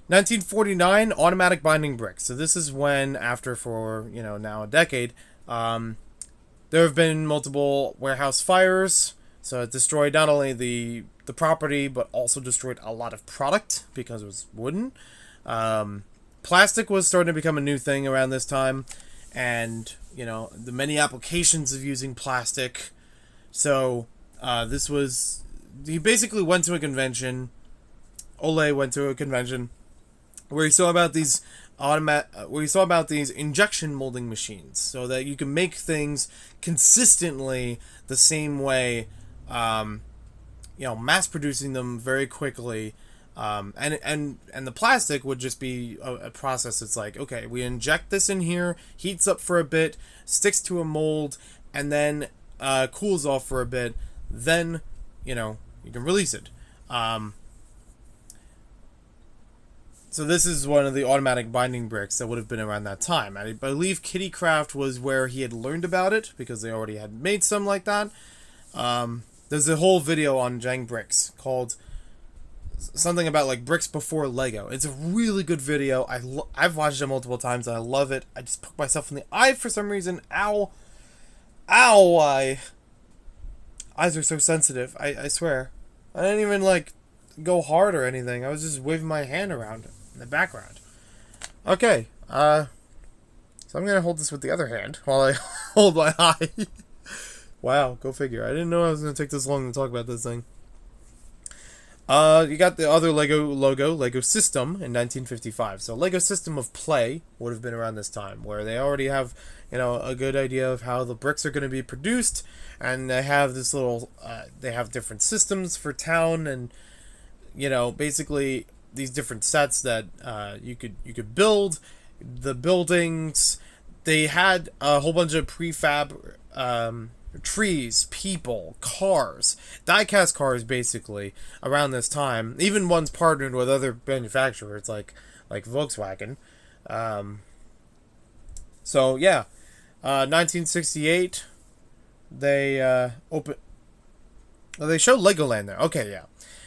1949, automatic binding bricks. So this is when, after for now a decade, there have been multiple warehouse fires. So it destroyed not only the property, but also destroyed a lot of product because it was wooden. Plastic was starting to become a new thing around this time, and the many applications of using plastic. So this was, he basically went to a convention. Ole went to a convention where he saw about these injection molding machines, so that you can make things consistently the same way, mass producing them very quickly. And the plastic would just be a process. It's like, okay, we inject this in here, heats up for a bit, sticks to a mold, and then cools off for a bit. Then, you can release it. So this is one of the automatic binding bricks that would have been around that time. I believe Kitty Craft was where he had learned about it, because they already had made some like that. There's a whole video on Jang Bricks called something about like bricks before Lego. It's a really good video. I've watched it multiple times and I love it. I just poked myself in the eye for some reason. Ow. Ow. Eyes are so sensitive. I swear. I didn't even go hard or anything. I was just waving my hand around in the background. Okay. So I'm going to hold this with the other hand while I hold my eye. Wow. Go figure. I didn't know I was going to take this long to talk about this thing. You got the other Lego logo, Lego System, in 1955. So Lego System of Play would have been around this time, where they already have, a good idea of how the bricks are going to be produced, and they have this little, they have different systems for town, and, basically these different sets that you could build, the buildings. They had a whole bunch of prefab trees, people, cars, die-cast cars, basically, around this time. Even ones partnered with other manufacturers, like Volkswagen. So, yeah. 1968, they they showed Legoland there. Okay, yeah.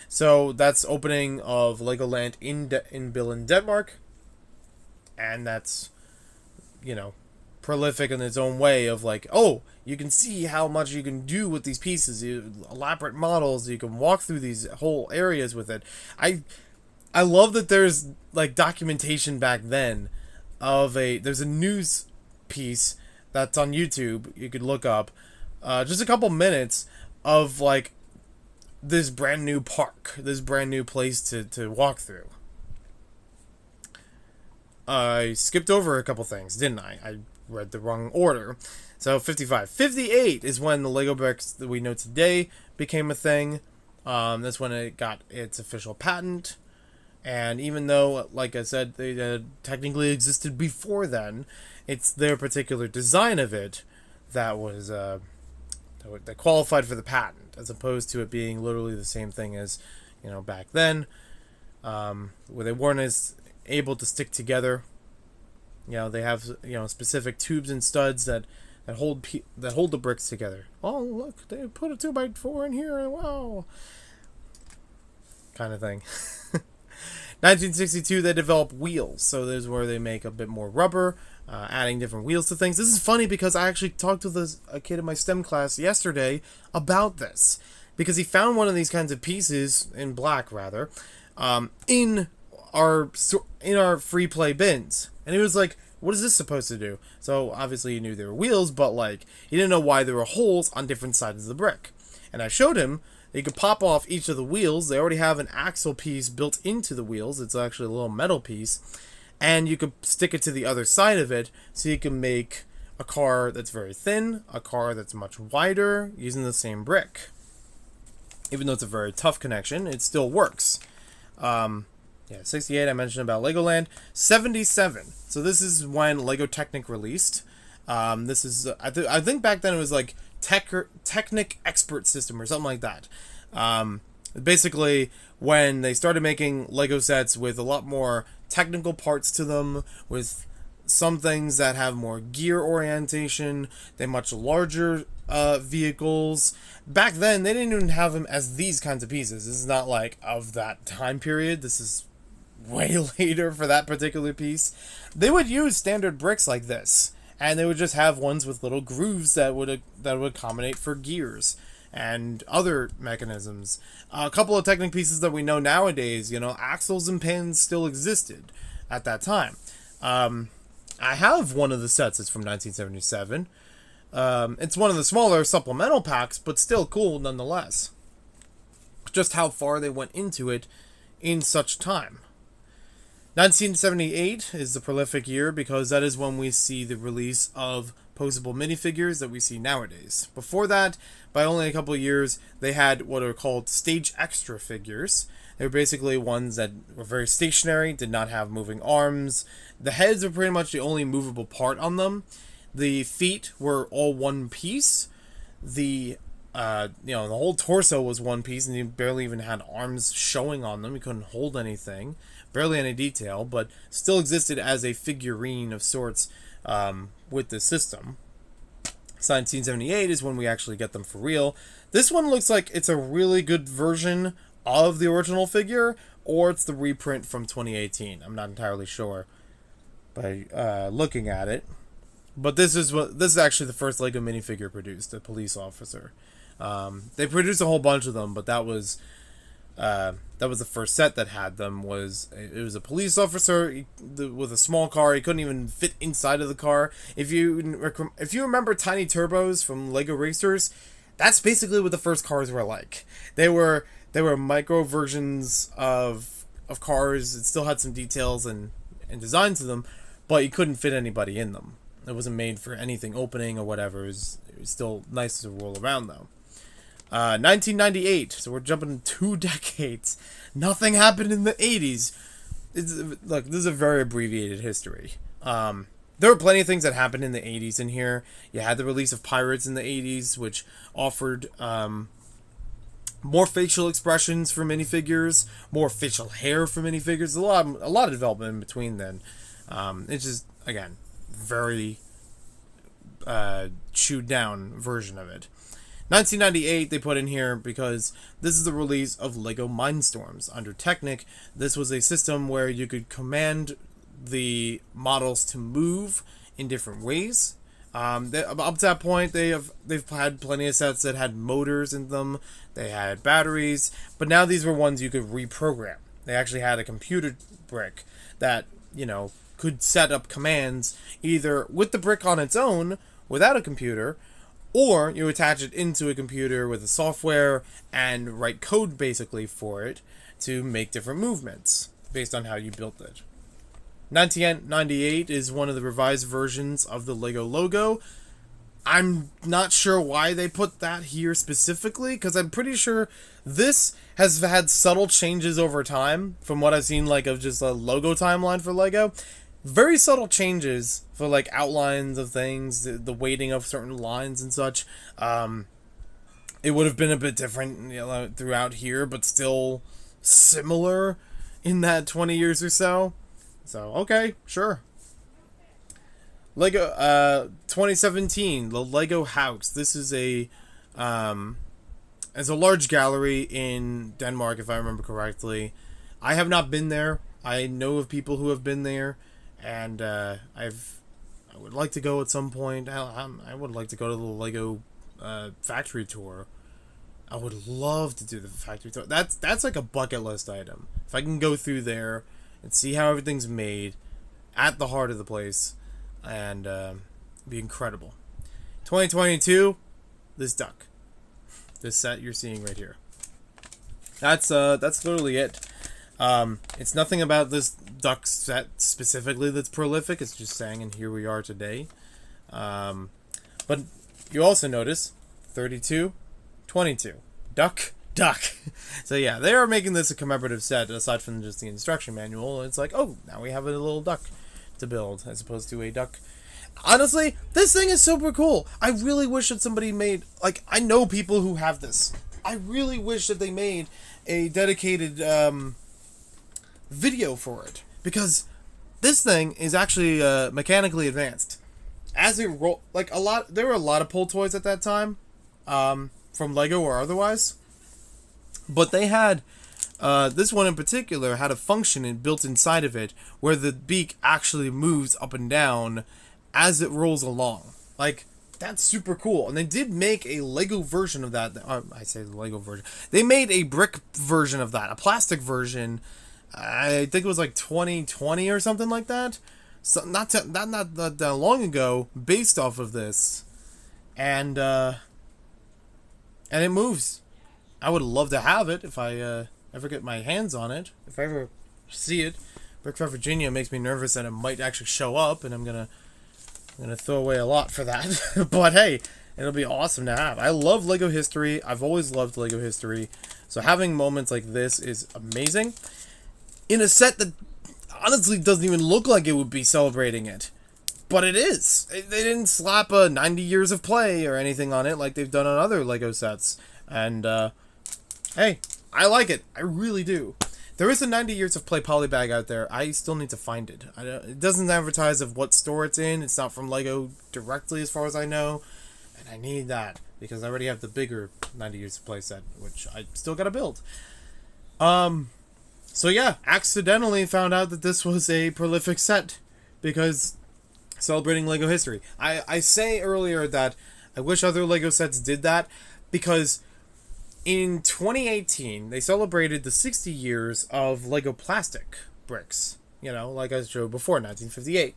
So, that's opening of Legoland in Billund, Denmark. And that's, prolific in its own way of you can see how much you can do with these pieces, elaborate models. You can walk through these whole areas with it. I love that there's documentation back then of there's a news piece that's on YouTube. You could look up just a couple minutes of this brand new park, this brand new place to walk through. I skipped over a couple things, didn't I? I read the wrong order. So 55. 58 is when the Lego bricks that we know today became a thing. That's when it got its official patent. And even though, like I said, they technically existed before then, it's their particular design of it that was that qualified for the patent, as opposed to it being literally the same thing as back then, where they weren't as able to stick together. They have specific tubes and studs that hold the bricks together. Oh, look, they put a 2x4 in here. Wow, kind of thing. 1962, they developed wheels. So this is where they make a bit more rubber, adding different wheels to things. This is funny because I actually talked with a kid in my STEM class yesterday about this, because he found one of these kinds of pieces in black, rather, in our free play bins, and he was like, what is this supposed to do? So obviously he knew there were wheels, but he didn't know why there were holes on different sides of the brick. And I showed him that you could pop off each of the wheels. They already have an axle piece built into the wheels. It's actually a little metal piece, and you could stick it to the other side of it, so you can make a car that's very thin, a car that's much wider, using the same brick. Even though it's a very tough connection, it still works. Yeah, 68, I mentioned about Legoland. 77. So this is when Lego Technic released. This is I think back then it was like Technic Expert System or something like that. Basically, when they started making Lego sets with a lot more technical parts to them, with some things that have more gear orientation, they're much larger vehicles. Back then, they didn't even have them as these kinds of pieces. This is not like of that time period. This is way later for that particular piece. They would use standard bricks like this, and they would just have ones with little grooves that would accommodate for gears and other mechanisms. A couple of Technic pieces that we know nowadays, axles and pins still existed at that time. I have one of the sets. It's from 1977. It's one of the smaller supplemental packs, but still cool nonetheless. Just how far they went into it in such time. 1978 is the prolific year because that is when we see the release of posable minifigures that we see nowadays. Before that, by only a couple of years, they had what are called stage extra figures. They were basically ones that were very stationary, did not have moving arms. The heads were pretty much the only movable part on them. The feet were all one piece. The whole torso was one piece, and you barely even had arms showing on them. You couldn't hold anything, barely any detail, but still existed as a figurine of sorts with the system. So 1978 is when we actually get them for real. This one looks like it's a really good version of the original figure, or it's the reprint from 2018. I'm not entirely sure by looking at it. But this is actually the first Lego minifigure produced, a police officer. They produced a whole bunch of them, but that was the first set that had them. It was a police officer with a small car. He couldn't even fit inside of the car. If you remember Tiny Turbos from Lego Racers, that's basically what the first cars were like. They were micro versions of cars. It still had some details and design to them, but you couldn't fit anybody in them. It wasn't made for anything opening or whatever. It was still nice to roll around, though. 1998, so we're jumping 2 decades. Nothing happened in the 80s. Look, this is a very abbreviated history. There were plenty of things that happened in the 80s in here. You had the release of Pirates in the 80s, which offered more facial expressions for minifigures, more facial hair for minifigures. A lot of development in between then. It's just, again, very chewed down version of it. 1998 they put in here because this is the release of Lego Mindstorms. Under Technic, this was a system where you could command the models to move in different ways. Up to that point, they've had plenty of sets that had motors in them. They had batteries, but now these were ones you could reprogram. They actually had a computer brick that could set up commands either with the brick on its own without a computer, or you attach it into a computer with a software and write code basically for it to make different movements based on how you built it. 1998 is one of the revised versions of the Lego logo. I'm not sure why they put that here specifically, because I'm pretty sure this has had subtle changes over time from what I've seen of just a logo timeline for Lego. Very subtle changes for outlines of things, the weighting of certain lines and such. It would have been a bit different throughout here, but still similar in that 20 years or so. So, okay, sure. Lego 2017, the Lego House. This is a large gallery in Denmark, if I remember correctly. I have not been there. I know of people who have been there. And I would like to go at some point. I would like to go to the Lego factory tour. I would love to do the factory tour. That's like a bucket list item. If I can go through there and see how everything's made at the heart of the place, and be incredible. 2022, this duck, this set you're seeing right here. That's literally it. It's nothing about this duck set specifically that's prolific. It's just saying, and here we are today. But you also notice 32, 22. Duck. So yeah, they are making this a commemorative set aside from just the instruction manual. It's like, oh, now we have a little duck to build as opposed to a duck. Honestly, this thing is super cool. I really wish that somebody made, like, I know people who have this. I really wish that they made a dedicated video for it, because this thing is actually mechanically advanced. As it roll, like there were a lot of pull toys at that time, from Lego or otherwise, but they had this one in particular had a function built inside of it where the beak actually moves up and down as it rolls along. Like, that's super cool. And they did make a Lego version of that. I say the Lego version. They made a brick version of that, a plastic version. I think it was like 2020 or something like that. So not that long ago, based off of this, and it moves. I would love to have it if I ever get my hands on it. If I ever see it, Brickfest Virginia makes me nervous that it might actually show up, and I'm gonna throw away a lot for that. But hey, it'll be awesome to have. I love Lego history. I've always loved Lego history, so having moments like this is amazing. In a set that honestly doesn't even look like it would be celebrating it, but it is. They didn't slap a 90 years of play or anything on it like they've done on other Lego sets. And hey, I like it. I really do. There is a 90 years of play polybag out there. I still need to find it. It doesn't advertise of what store it's in. It's not from Lego directly, as far as I know. And I need that because I already have the bigger 90 years of play set, which I still gotta build. So yeah, accidentally found out that this was a prolific set because celebrating Lego history. I say earlier that I wish other Lego sets did that because in 2018 they celebrated the 60 years of Lego plastic bricks. You know, like I showed before, 1958.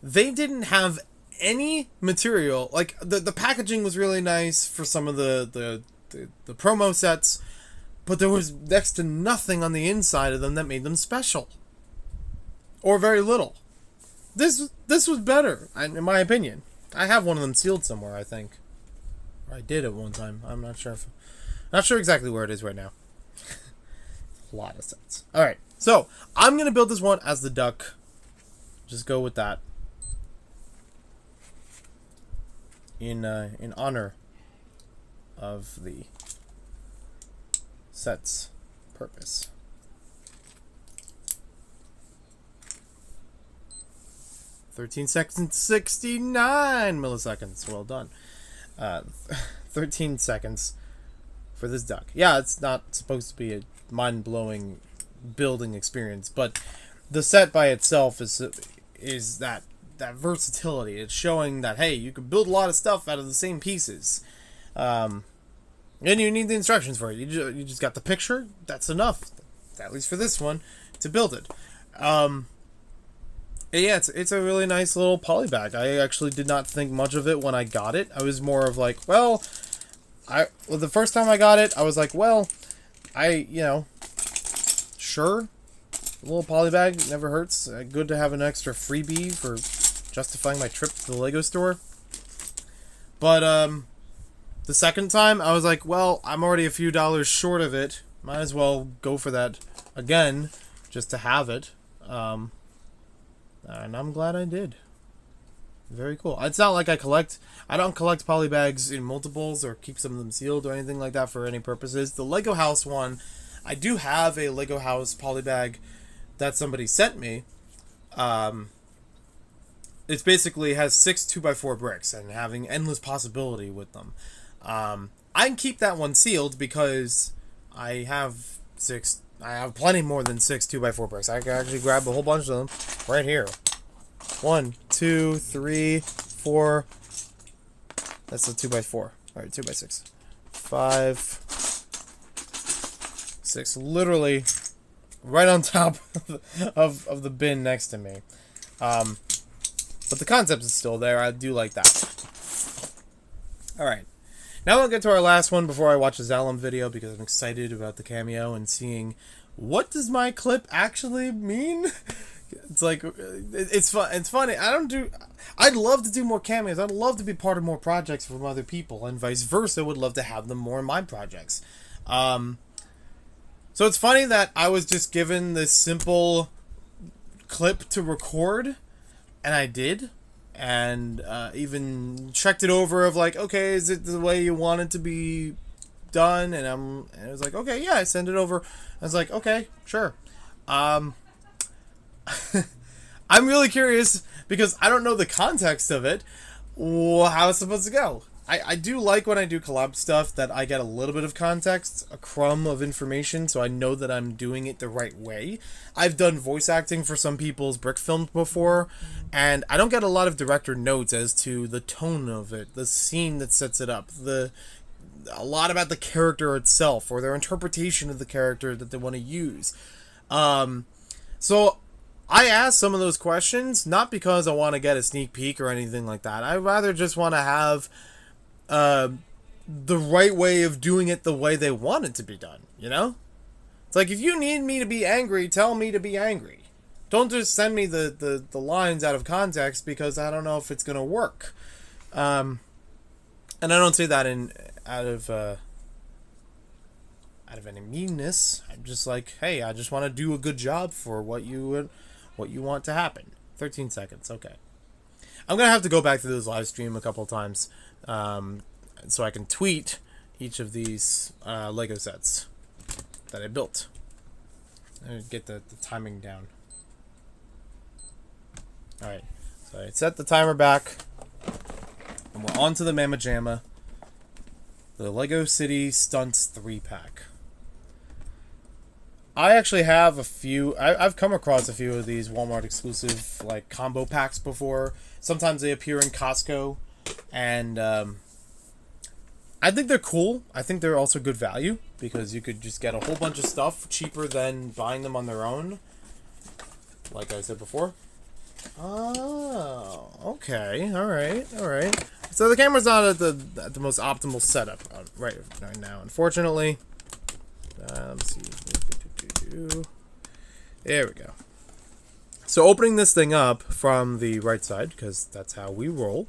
They didn't have any material. Like the packaging was really nice for some of the promo sets. But there was next to nothing on the inside of them that made them special. Or very little. This was better, in my opinion. I have one of them sealed somewhere, I think. Or I did at one time. I'm not sure exactly where it is right now. A lot of sets. Alright, so I'm going to build this one as the duck. Just go with that. In honor of the set's purpose. $13 seconds, 69 milliseconds. Well done. 13 seconds for this duck. Yeah, it's not supposed to be a mind-blowing building experience, but the set by itself is that versatility. It's showing that, hey, you can build a lot of stuff out of the same pieces. And you need the instructions for it. You just got the picture. That's enough, at least for this one, to build it. Yeah, it's a really nice little polybag. I actually did not think much of it when I got it. I was more of like, well, the first time I got it, I was like, well, sure, a little polybag never hurts. Good to have an extra freebie for justifying my trip to the Lego store. But the second time, I was like, well, I'm already a few dollars short of it. Might as well go for that again, just to have it. And I'm glad I did. Very cool. It's not like I don't collect polybags in multiples or keep some of them sealed or anything like that for any purposes. The Lego House one, I do have a Lego House polybag that somebody sent me. It basically has 6 2x4 bricks and having endless possibility with them. I can keep that one sealed because I have plenty more than 6 2x4 bricks. I can actually grab a whole bunch of them right here. 1, 2, 3, 4. That's a 2x4. Alright, 2x6. 5, 6. Literally right on top of the bin next to me. But the concept is still there. I do like that. Alright. Now we'll get to our last one before I watch the Zalem video because I'm excited about the cameo and seeing what does my clip actually mean. It's like, it's fun. It's funny. I'd love to do more cameos. I'd love to be part of more projects from other people, and vice versa. Would love to have them more in my projects. So it's funny that I was just given this simple clip to record, and I did, and even checked it over of like, okay, is it the way you want it to be done? And it was like, okay, yeah, I sent it over. I was like, okay, sure. I'm really curious because I don't know the context of it, how it's supposed to go. I do like when I do collab stuff that I get a little bit of context, a crumb of information, so I know that I'm doing it the right way. I've done voice acting for some people's brick films before, and I don't get a lot of director notes as to the tone of it, the scene that sets it up, a lot about the character itself, or their interpretation of the character that they want to use. So I asked some of those questions, not because I want to get a sneak peek or anything like that. I rather just want to have the right way of doing it the way they want it to be done, you know? It's like, if you need me to be angry, tell me to be angry. Don't just send me the lines out of context because I don't know if it's going to work. And I don't say that out of any meanness. I'm just like, hey, I just want to do a good job for what you want to happen. 13 seconds, okay. I'm going to have to go back to this live stream a couple of times so I can tweet each of these Lego sets that I built. And get the timing down. Alright, so I set the timer back, and we're on to the Mamma Jamma, the Lego City Stunts 3-pack. I actually have a few. I've come across a few of these Walmart exclusive like combo packs before. Sometimes they appear in Costco, and I think they're cool. I think they're also good value because you could just get a whole bunch of stuff cheaper than buying them on their own. Like I said before. Oh, okay, all right. So the camera's not at the most optimal setup right now, unfortunately. Let's see. There we go. So opening this thing up from the right side, because that's how we roll,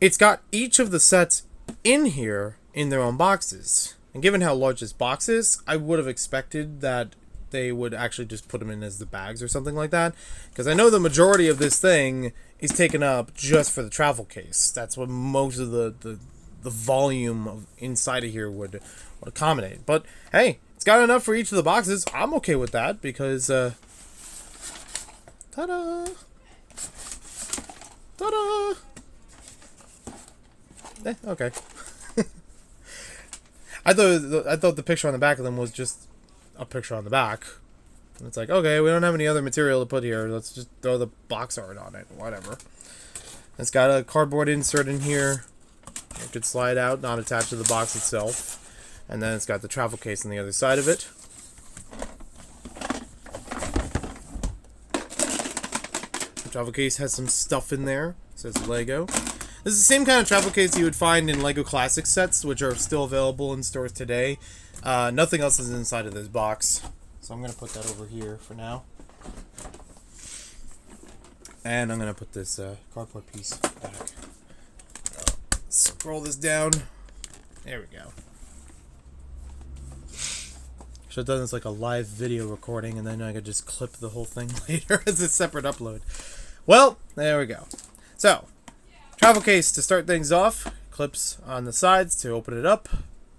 it's got each of the sets in here in their own boxes. And given how large this box is, I would have expected that they would actually just put them in as the bags or something like that. Because I know the majority of this thing is taken up just for the travel case. That's what most of the volume of inside of here would accommodate. But hey, it's got enough for each of the boxes. I'm okay with that because ta-da! Ta-da! Okay. I thought the picture on the back of them was just a picture on the back. And it's like, okay, we don't have any other material to put here. Let's just throw the box art on it. Whatever. It's got a cardboard insert in here. It could slide out, not attached to the box itself. And then it's got the travel case on the other side of it. The travel case has some stuff in there. It says Lego. This is the same kind of travel case you would find in Lego Classic sets, which are still available in stores today. Nothing else is inside of this box. So I'm going to put that over here for now. And I'm going to put this cardboard piece back. Scroll this down. There we go. Should have done this like a live video recording, and then I could just clip the whole thing later as a separate upload. Well, there we go. So, travel case to start things off. Clips on the sides to open it up.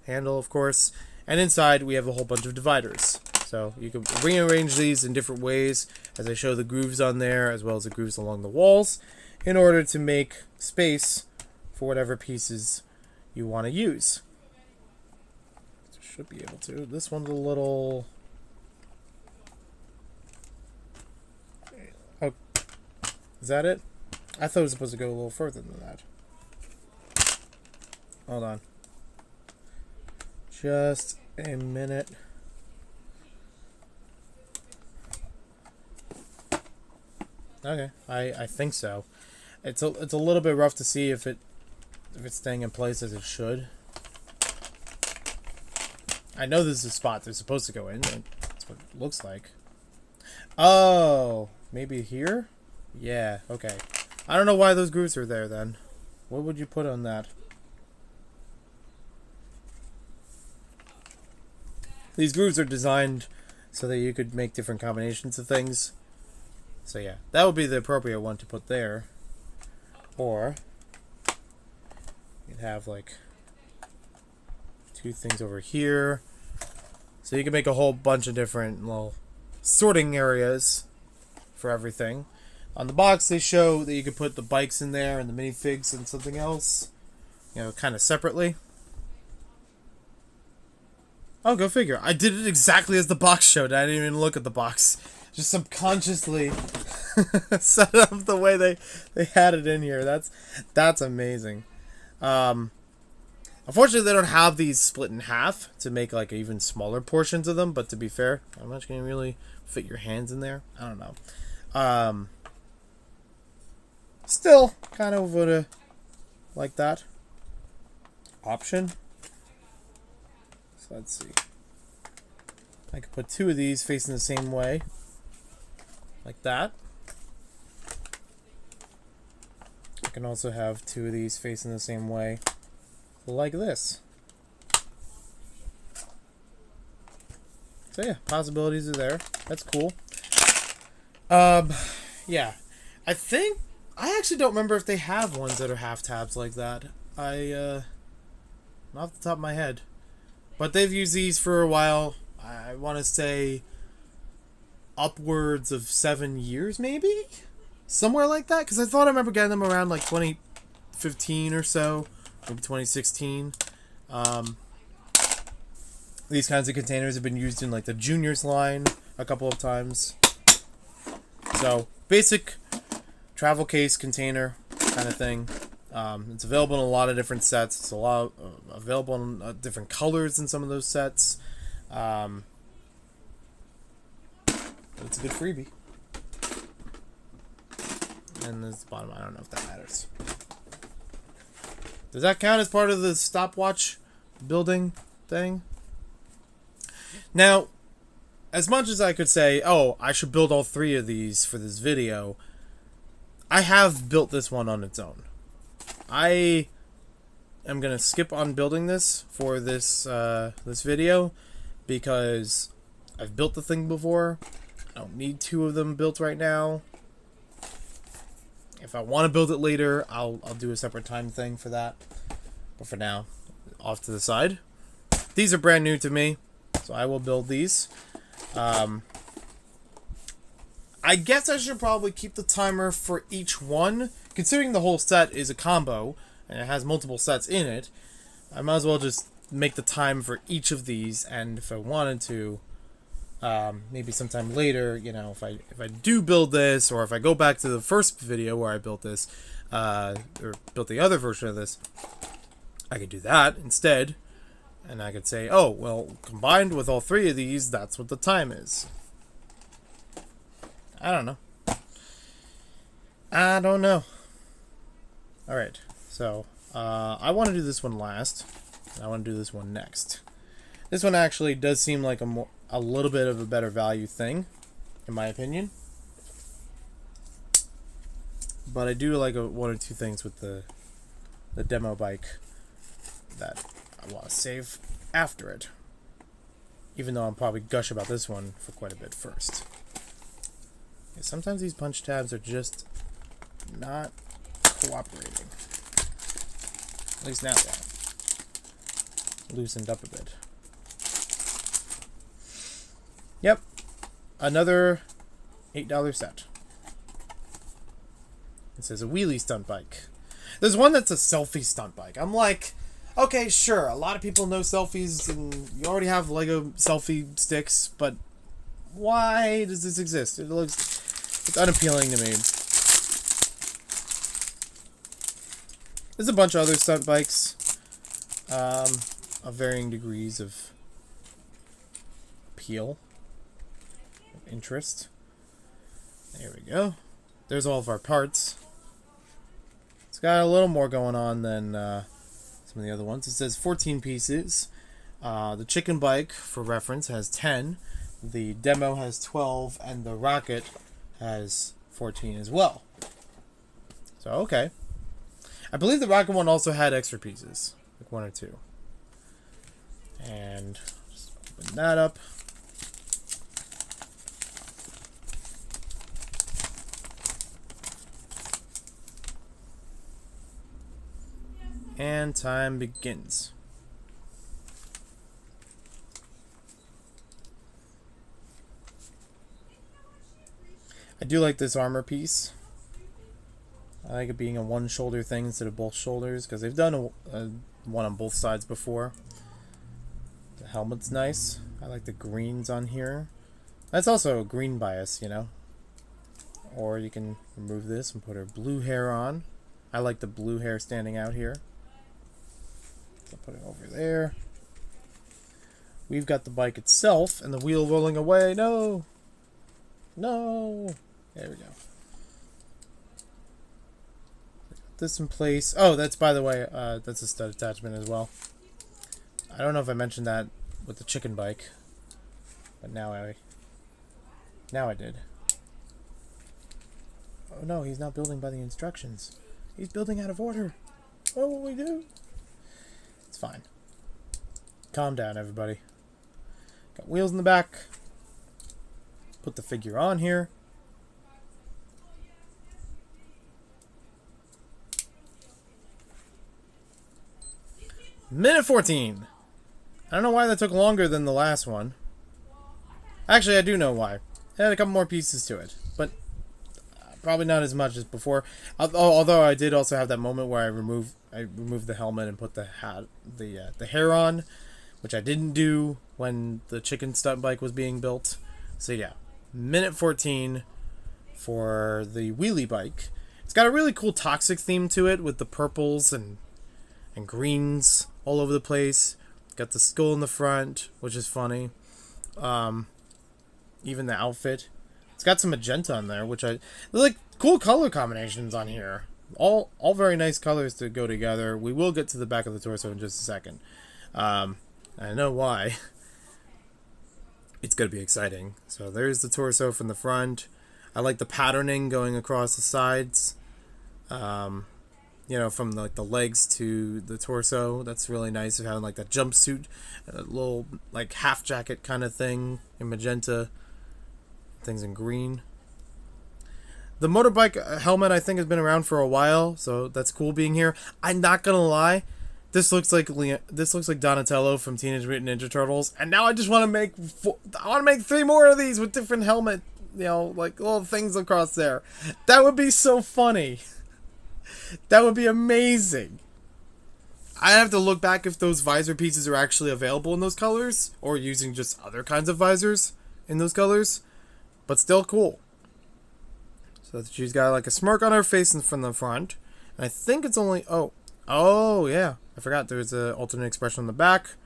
Handle, of course. And inside, we have a whole bunch of dividers. So, you can rearrange these in different ways as I show the grooves on there, as well as the grooves along the walls, in order to make space for whatever pieces you want to use. Should be able to. This one's a little... Oh, is that it? I thought it was supposed to go a little further than that. Hold on. Just a minute. Okay, I think so. It's a little bit rough to see if it's staying in place as it should. I know this is a spot they're supposed to go in. That's what it looks like. Oh, maybe here? Yeah, okay. I don't know why those grooves are there then. What would you put on that? These grooves are designed so that you could make different combinations of things. So yeah, that would be the appropriate one to put there. Or you'd have like 2 things over here. So you can make a whole bunch of different little sorting areas for everything. On the box, they show that you could put the bikes in there and the minifigs and something else, you know, kind of separately. Oh, go figure. I did it exactly as the box showed. I didn't even look at the box. Just subconsciously set up the way they had it in here. That's amazing. Unfortunately, they don't have these split in half to make like even smaller portions of them. But to be fair, how much can you really fit your hands in there? I don't know. Still, kind of would have like that option. So let's see. I could put 2 of these facing the same way, like that. I can also have 2 of these facing the same way, like this. So yeah, possibilities are there. That's cool. Yeah. I actually don't remember if they have ones that are half tabs like that. Not off the top of my head. But they've used these for a while. I want to say upwards of 7 years, maybe? Somewhere like that? Because I thought I remember getting them around like 2015 or so. Maybe 2016. These kinds of containers have been used in like the juniors line a couple of times. So, basic travel case container kind of thing. It's available in a lot of different sets. It's available in different colors in some of those sets. It's a good freebie. And this bottom, I don't know if that matters. Does that count as part of the stopwatch building thing? Now, as much as I could say, oh, I should build all 3 of these for this video, I have built this one on its own. I am going to skip on building this for this this video because I've built the thing before. I don't need 2 of them built right now. If I want to build it later, I'll do a separate time thing for that. But for now, off to the side. These are brand new to me, so I will build these. I guess I should probably keep the timer for each one. Considering the whole set is a combo, and it has multiple sets in it, I might as well just make the time for each of these, and if I wanted to, maybe sometime later, you know, if I do build this, or if I go back to the first video where I built this, or built the other version of this, I could do that instead, and I could say, oh, well, combined with all 3 of these, that's what the time is. I don't know. Alright, so, I want to do this one last, and I want to do this one next. This one actually does seem like a little bit of a better value thing, in my opinion. But I do like 1 or 2 things with the demo bike that I want to save after it. Even though I'll probably gush about this one for quite a bit first. Yeah, sometimes these punch tabs are just not cooperating. At least now they are. Loosened up a bit. Yep. Another $8 set. It says a wheelie stunt bike. There's one that's a selfie stunt bike. I'm like, okay, sure, a lot of people know selfies and you already have Lego selfie sticks, but why does this exist? It's unappealing to me. There's a bunch of other stunt bikes of varying degrees of appeal, of interest. There we go. There's all of our parts. It's got a little more going on than some of the other ones. It says 14 pieces. The chicken bike, for reference, has 10. The demo has 12, and the rocket has 14 as well. So, okay. I believe the rocket one also had extra pieces, like 1 or 2. And just open that up. And time begins. I do like this armor piece. I like it being a one shoulder thing instead of both shoulders, because they've done a one on both sides before. The helmet's nice. I like the greens on here. That's also a green bias, you know. Or you can remove this and put her blue hair on. I like the blue hair standing out here. So put it over there. We've got the bike itself and the wheel rolling away. No! No! There we go. Put this in place. Oh, that's, by the way, that's a stud attachment as well. I don't know if I mentioned that with the chicken bike, but now I did. Oh no, he's not building by the instructions. He's building out of order. What will we do? It's fine. Calm down, everybody. Got wheels in the back. Put the figure on here. Minute 14. I don't know why that took longer than the last one. Actually, I do know why. It had a couple more pieces to it, but probably not as much as before. Although I did also have that moment where I removed the helmet and put the hat, the hair on, which I didn't do when the chicken stunt bike was being built. So yeah, minute 14 for the wheelie bike. It's got a really cool toxic theme to it with the purples and greens all over the place. Got the skull in the front, which is funny. Even the outfit. It's got some magenta on there, which like cool color combinations on here. All very nice colors to go together. We will get to the back of the torso in just a second. I know why. It's going to be exciting. So there's the torso from the front. I like the patterning going across the sides. You know, from like the legs to the torso. That's really nice. Of having like that jumpsuit, a little like half jacket kind of thing in magenta. Things in green. The motorbike helmet I think has been around for a while, so that's cool being here. I'm not gonna lie, this looks like Donatello from Teenage Mutant Ninja Turtles, and now I just want to make 3 more of these with different helmet, you know, like little things across there. That would be so funny. That would be amazing. I have to look back if those visor pieces are actually available in those colors, or using just other kinds of visors in those colors. But still cool. So she's got like a smirk on her face from the front. And I think it's only... Oh yeah. I forgot there's an alternate expression on the back.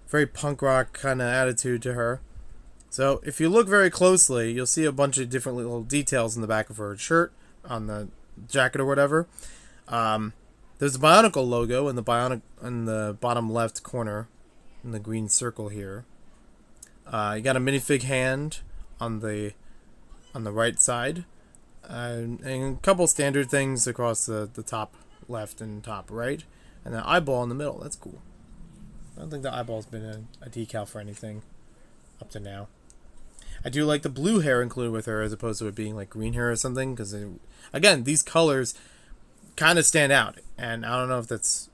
Very punk rock kind of attitude to her. So if you look very closely, you'll see a bunch of different little details in the back of her shirt, on the jacket or whatever. There's a Bionicle logo in the bottom left corner, in the green circle here. You got a minifig hand on the right side, and a couple standard things across the top left and top right, and an eyeball in the middle. That's cool. I don't think the eyeball's been a decal for anything up to now. I do like the blue hair included with her as opposed to it being like green hair or something, because again, these colors kind of stand out, and I don't know if that's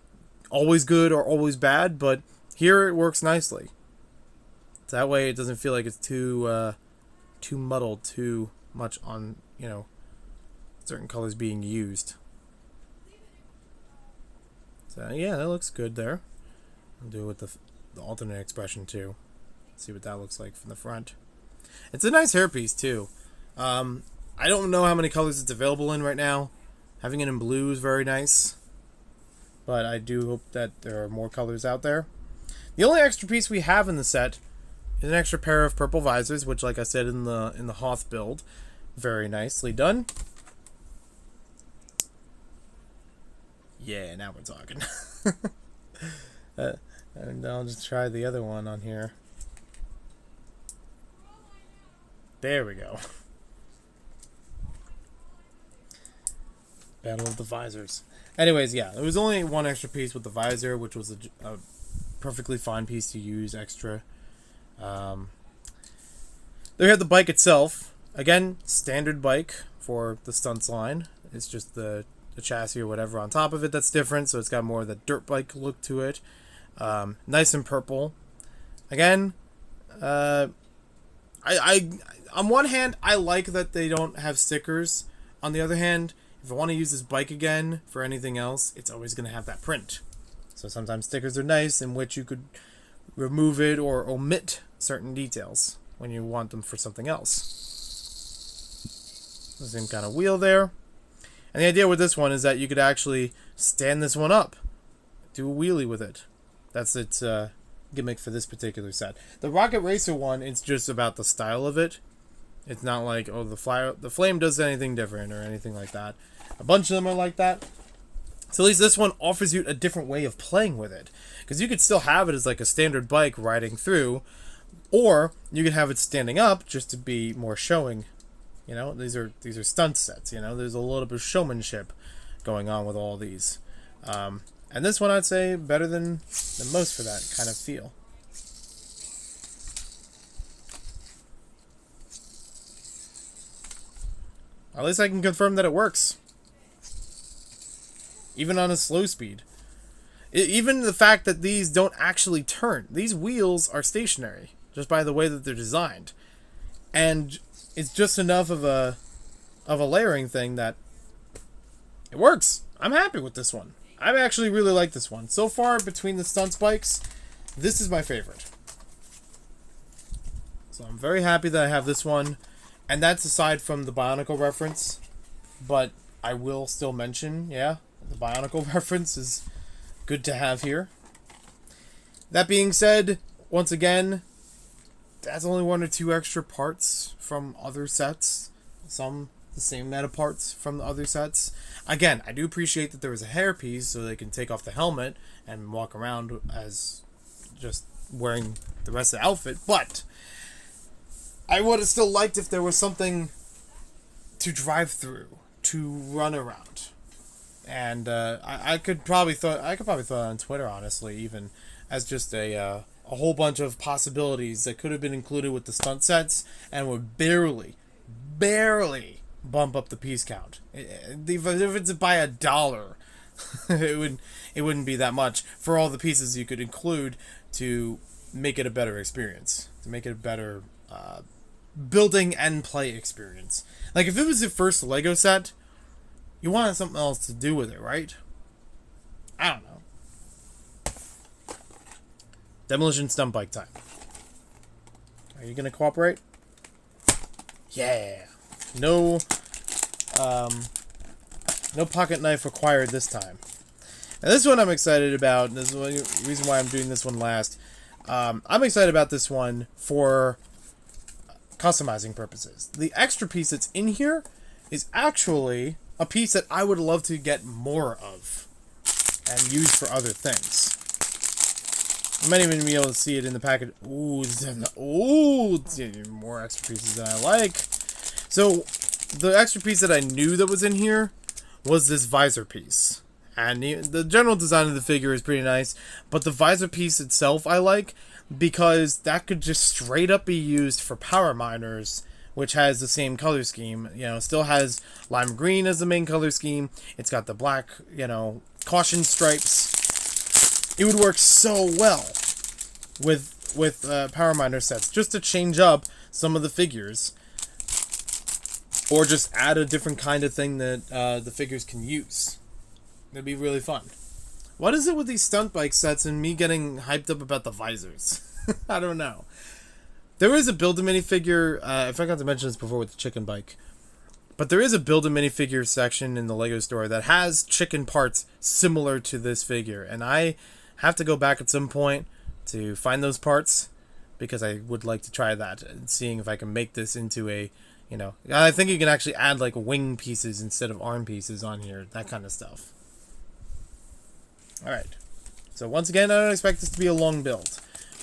always good or always bad, but here it works nicely. That way it doesn't feel like it's too muddled, too much on, you know, certain colors being used. So yeah, that looks good there. I'll do it with the alternate expression too. See what that looks like from the front. It's a nice hairpiece too. I don't know how many colors it's available in right now. Having it in blue is very nice, but I do hope that there are more colors out there. The only extra piece we have in the set is an extra pair of purple visors, which, like I said in the Hoth build, very nicely done. Yeah, now we're talking. And I'll just try the other one on here. There we go. Battle of the visors. Anyways, yeah, there was only one extra piece with the visor, which was a perfectly fine piece to use extra. They had the bike itself. Again, standard bike for the stunts line. It's just the the chassis or whatever on top of it that's different, so it's got more of the dirt bike look to it. Nice and purple. Again, I on one hand, I like that they don't have stickers. On the other hand, if I want to use this bike again for anything else, it's always going to have that print. So sometimes stickers are nice, in which you could remove it or omit certain details when you want them for something else. The same kind of wheel there. And the idea with this one is that you could actually stand this one up, do a wheelie with it. That's its gimmick for this particular set. The Rocket Racer one, it's just about the style of it. It's not like, oh, the flame does anything different or anything like that. A bunch of them are like that. So at least this one offers you a different way of playing with it. Because you could still have it as like a standard bike riding through, or you could have it standing up just to be more showing. You know, these are stunt sets, you know. There's a little bit of showmanship going on with all these. And this one, I'd say, better than most for that kind of feel. At least I can confirm that it works. Even on a slow speed. Even the fact that these don't actually turn. These wheels are stationary, just by the way that they're designed. And it's just enough of a layering thing that it works. I'm happy with this one. I actually really like this one. So far, between the stunt bikes, this is my favorite. So I'm very happy that I have this one. And that's aside from the Bionicle reference. But I will still mention, yeah, the Bionicle reference is good to have here. That being said, once again, that's only 1 or 2 extra parts from other sets. Some the same meta parts from the other sets. Again, I do appreciate that there was a hairpiece so they can take off the helmet and walk around as just wearing the rest of the outfit, but I would have still liked if there was something to drive through, to run around. And I could probably throw it on Twitter, honestly, even as just a whole bunch of possibilities that could have been included with the stunt sets and would barely bump up the piece count. If it's by $1, it wouldn't be that much for all the pieces you could include to make it a better experience, to make it a better building and play experience. Like if it was your first Lego set, you wanted something else to do with it, right? I don't know. Demolition stunt bike time. Are you gonna cooperate? Yeah. No pocket knife required this time. And this one I'm excited about. This is the reason why I'm doing this one last. I'm excited about this one for customizing purposes. The extra piece that's in here is actually a piece that I would love to get more of and use for other things. You might even be able to see it in the package. Ooh, more extra pieces than I like. So, the extra piece that I knew that was in here was this visor piece. And the general design of the figure is pretty nice, but the visor piece itself I like because that could just straight up be used for Power Miners, which has the same color scheme. You know, still has lime green as the main color scheme. It's got the black, you know, caution stripes. It would work so well with Power Miner sets, just to change up some of the figures. Or just add a different kind of thing that the figures can use. It'd be really fun. What is it with these stunt bike sets and me getting hyped up about the visors? I don't know. There is a Build-A-Minifigure, I forgot to mention this before with the chicken bike, but there is a Build-A-Minifigure section in the LEGO store that has chicken parts similar to this figure, and I have to go back at some point to find those parts, because I would like to try that, and seeing if I can make this into a, you know, I think you can actually add like wing pieces instead of arm pieces on here, that kind of stuff. Alright, so once again, I don't expect this to be a long build.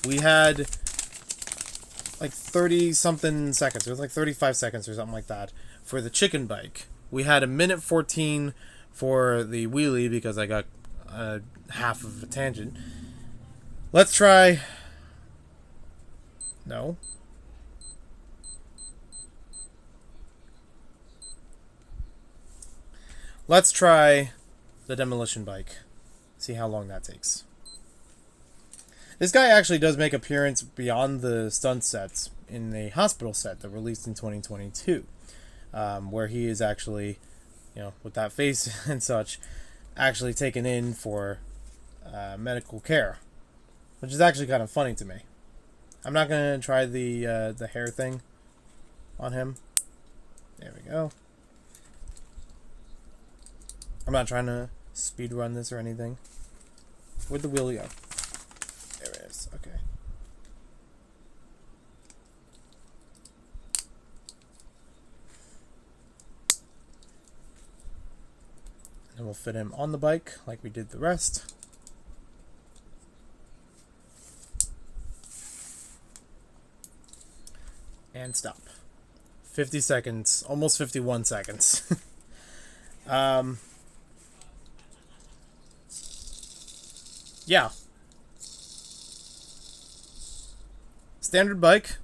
We had like 30-something seconds. It was like 35 seconds or something like that for the chicken bike. We had 1:14 for the wheelie because I got half of a tangent. Let's try... No. let's try the demolition bike. See how long that takes. This guy actually does make appearance beyond the stunt sets in a hospital set that released in 2022, where he is actually, with that face and such, actually taken in for medical care, which is actually kind of funny to me. I'm not gonna try the hair thing on him. There we go. I'm not trying to speed run this or anything. Where'd the wheelie go? There it is. Okay. And we'll fit him on the bike like we did the rest. And stop. 50 seconds. Almost 51 seconds. Yeah. Standard bike.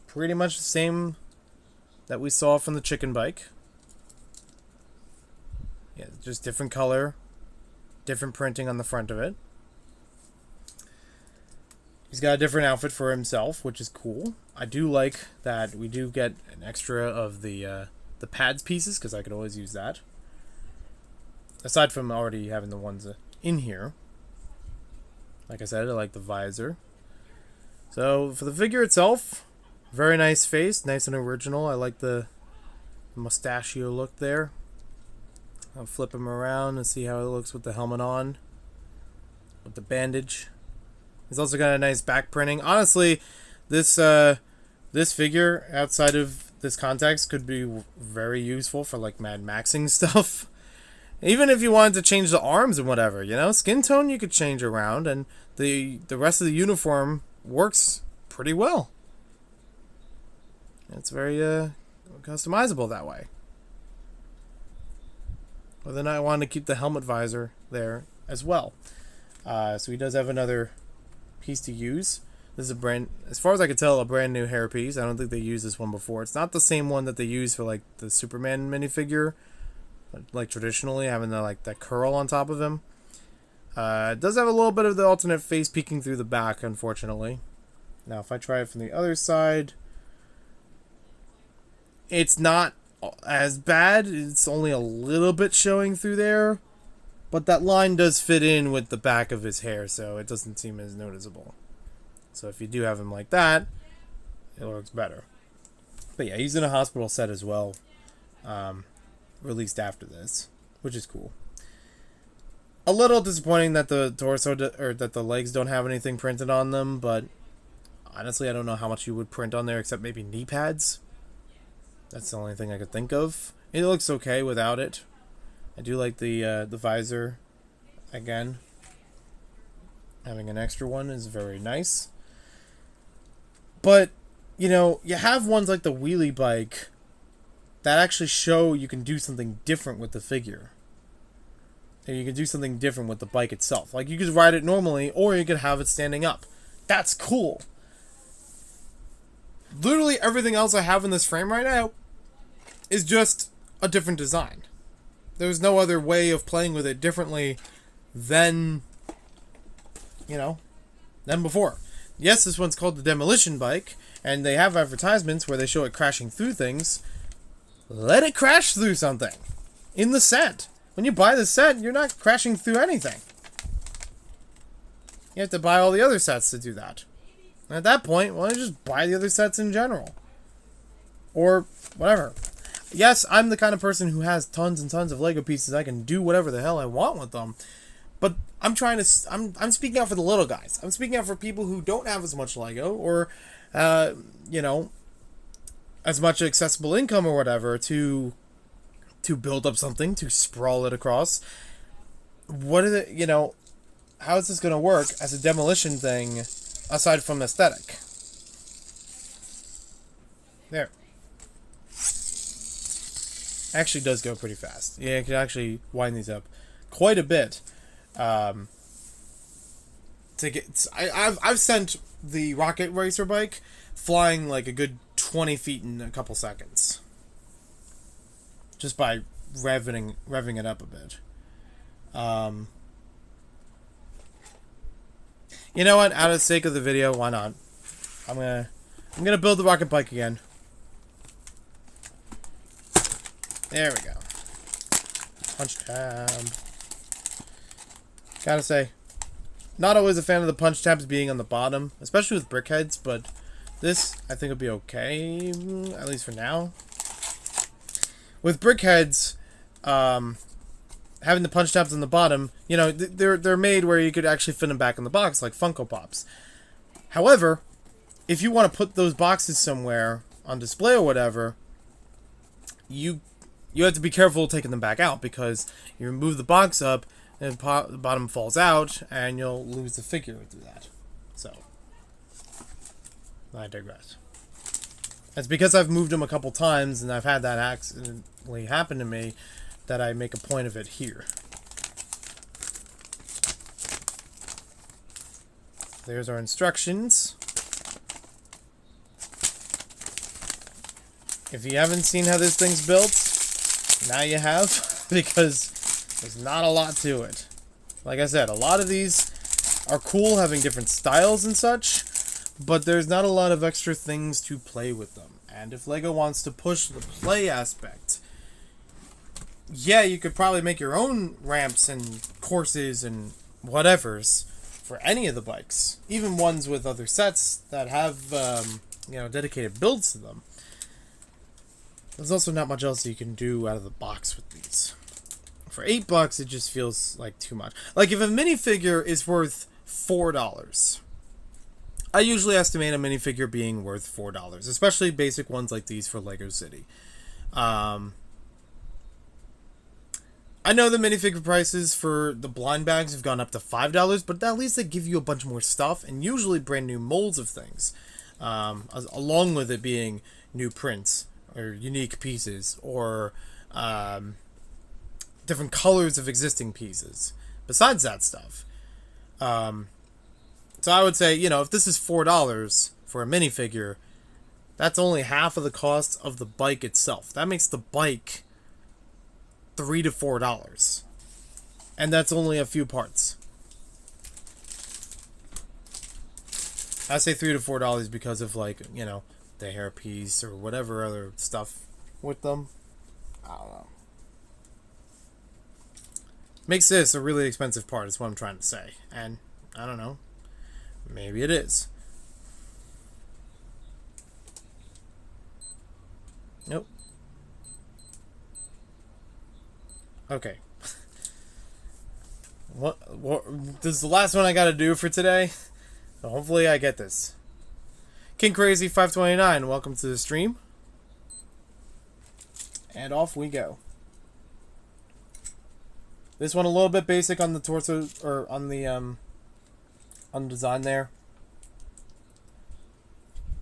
Pretty much the same that we saw from the chicken bike. Yeah, just different color. Different printing on the front of it. He's got a different outfit for himself, which is cool. I do like that we do get an extra of the pads pieces, because I could always use that. Aside from already having the ones in here. Like I said, I like the visor. So, for the figure itself, very nice face, nice and original. I like the mustachio look there. I'll flip him around and see how it looks with the helmet on. With the bandage. He's also got a nice back printing. Honestly, this figure, outside of this context, could be very useful for like Mad Maxing stuff. Even if you wanted to change the arms and whatever, skin tone you could change around, and the rest of the uniform works pretty well. It's very customizable that way. But then I wanted to keep the helmet visor there as well. So he does have another piece to use. This is as far as I could tell, a brand new hairpiece. I don't think they used this one before. It's not the same one that they use for like the Superman minifigure. Like traditionally, having that curl on top of him. It does have a little bit of the alternate face peeking through the back, unfortunately. Now, if I try it from the other side, it's not as bad. It's only a little bit showing through there, but that line does fit in with the back of his hair, so it doesn't seem as noticeable. So if you do have him like that, it looks better. But yeah, he's in a hospital set as well. Released after this, which is cool. A little disappointing that the torso or that the legs don't have anything printed on them, but honestly, I don't know how much you would print on there except maybe knee pads. That's the only thing I could think of. It looks okay without it. I do like the visor. Again, having an extra one is very nice. But you have ones like the wheelie bike that actually show you can do something different with the figure. And you can do something different with the bike itself. Like, you could ride it normally, or you could have it standing up. That's cool. Literally everything else I have in this frame right now is just a different design. There's no other way of playing with it differently than, than before. Yes, this one's called the Demolition Bike, and they have advertisements where they show it crashing through things. Let it crash through something. In the set. When you buy the set, you're not crashing through anything. You have to buy all the other sets to do that. And at that point, why don't you just buy the other sets in general? Or whatever. Yes, I'm the kind of person who has tons and tons of Lego pieces. I can do whatever the hell I want with them. But I'm speaking out for the little guys. I'm speaking out for people who don't have as much Lego, or, as much accessible income or whatever to build up something, to sprawl it across. What is it, how is this going to work as a demolition thing aside from aesthetic? There. Actually does go pretty fast. Yeah, I can actually wind these up quite a bit. To get, I've sent the Rocket Racer bike flying like a good 20 feet in a couple seconds. Just by revving it up a bit. You know what? Out of the sake of the video, why not? I'm gonna build the rocket bike again. There we go. Punch tab. Gotta say, not always a fan of the punch tabs being on the bottom, especially with brickheads, but this, I think, will be okay, at least for now. With brickheads, having the punch tabs on the bottom, you know, they're made where you could actually fit them back in the box, like Funko Pops. However, if you want to put those boxes somewhere on display or whatever, you have to be careful taking them back out, because you move the box up, and the bottom falls out, and you'll lose the figure through that. So, I digress. It's because I've moved them a couple times, and I've had that accidentally happen to me, that I make a point of it here. There's our instructions. If you haven't seen how this thing's built, now you have, because there's not a lot to it. Like I said, a lot of these are cool, having different styles and such, but there's not a lot of extra things to play with them. And if LEGO wants to push the play aspect, yeah, you could probably make your own ramps and courses and whatevers for any of the bikes, even ones with other sets that have you know, dedicated builds to them. There's also not much else you can do out of the box with these. For $8, it just feels like too much. Like, if a minifigure is worth $4, I usually estimate a minifigure being worth $4, especially basic ones like these for LEGO City. I know the minifigure prices for the blind bags have gone up to $5, but at least they give you a bunch more stuff, and usually brand new molds of things, along with it being new prints, or unique pieces, or different colors of existing pieces, besides that stuff. So I would say, you know, if this is $4 for a minifigure, that's only half of the cost of the bike itself. That makes the bike $3 to $4, and that's only a few parts. I say $3 to $4 because of, like, you know, the hairpiece or whatever other stuff with them. I don't know. Makes this a really expensive part, is what I'm trying to say. And I don't know, maybe it is. Nope. Okay. What this is the last one I gotta do for today. So hopefully I get this. King Crazy 529, welcome to the stream. And off we go. This one a little bit basic on the torso, or on the design there.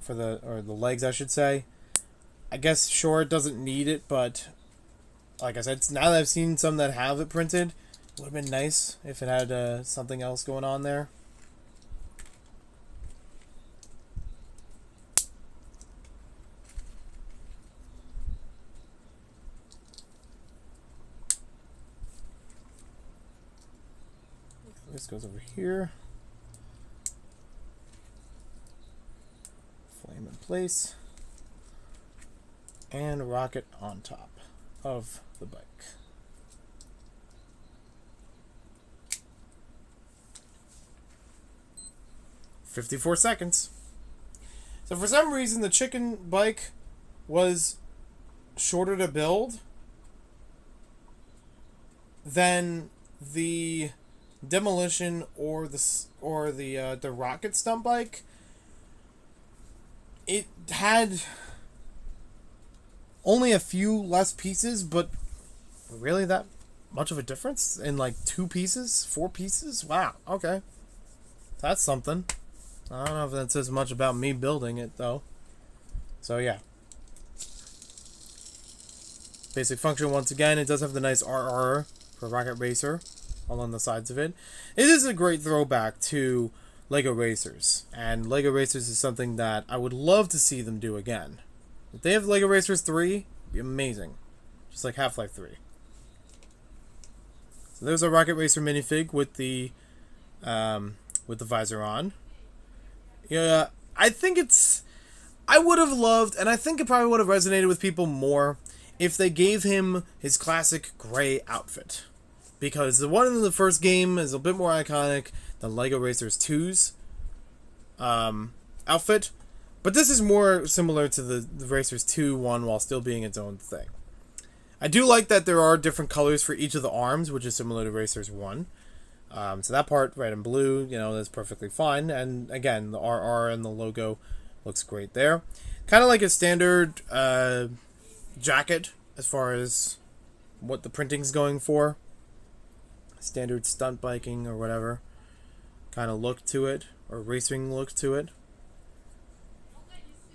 For the legs, I should say. I guess sure it doesn't need it, but like I said, now that I've seen some that have it printed, it would have been nice if it had something else going on there. This goes over here. Flame in place. And rocket on top of the bike. "54 seconds. So for some reason the chicken bike was shorter to build than the demolition or the rocket stump bike. It had only a few less pieces, but really that much of a difference in like 2 pieces, 4 pieces? Wow, okay. That's something. I don't know if that says much about me building it though. So yeah. Basic function once again, it does have the nice RR for Rocket Racer along the sides of it. It is a great throwback to LEGO Racers, and LEGO Racers is something that I would love to see them do again. If they have LEGO Racers 3, it'd be amazing. Just like Half-Life 3. So there's a Rocket Racer minifig with the visor on. Yeah, I think it's... I would have loved, and I think it probably would have resonated with people more if they gave him his classic gray outfit. Because the one in the first game is a bit more iconic than LEGO Racers 2's outfit. But this is more similar to the Racers 2 one while still being its own thing. I do like that there are different colors for each of the arms, which is similar to Racers 1. So that part, red and blue, that's perfectly fine. And again, the RR and the logo looks great there. Kind of like a standard jacket as far as what the printing's going for. Standard stunt biking or whatever kind of look to it, or racing look to it.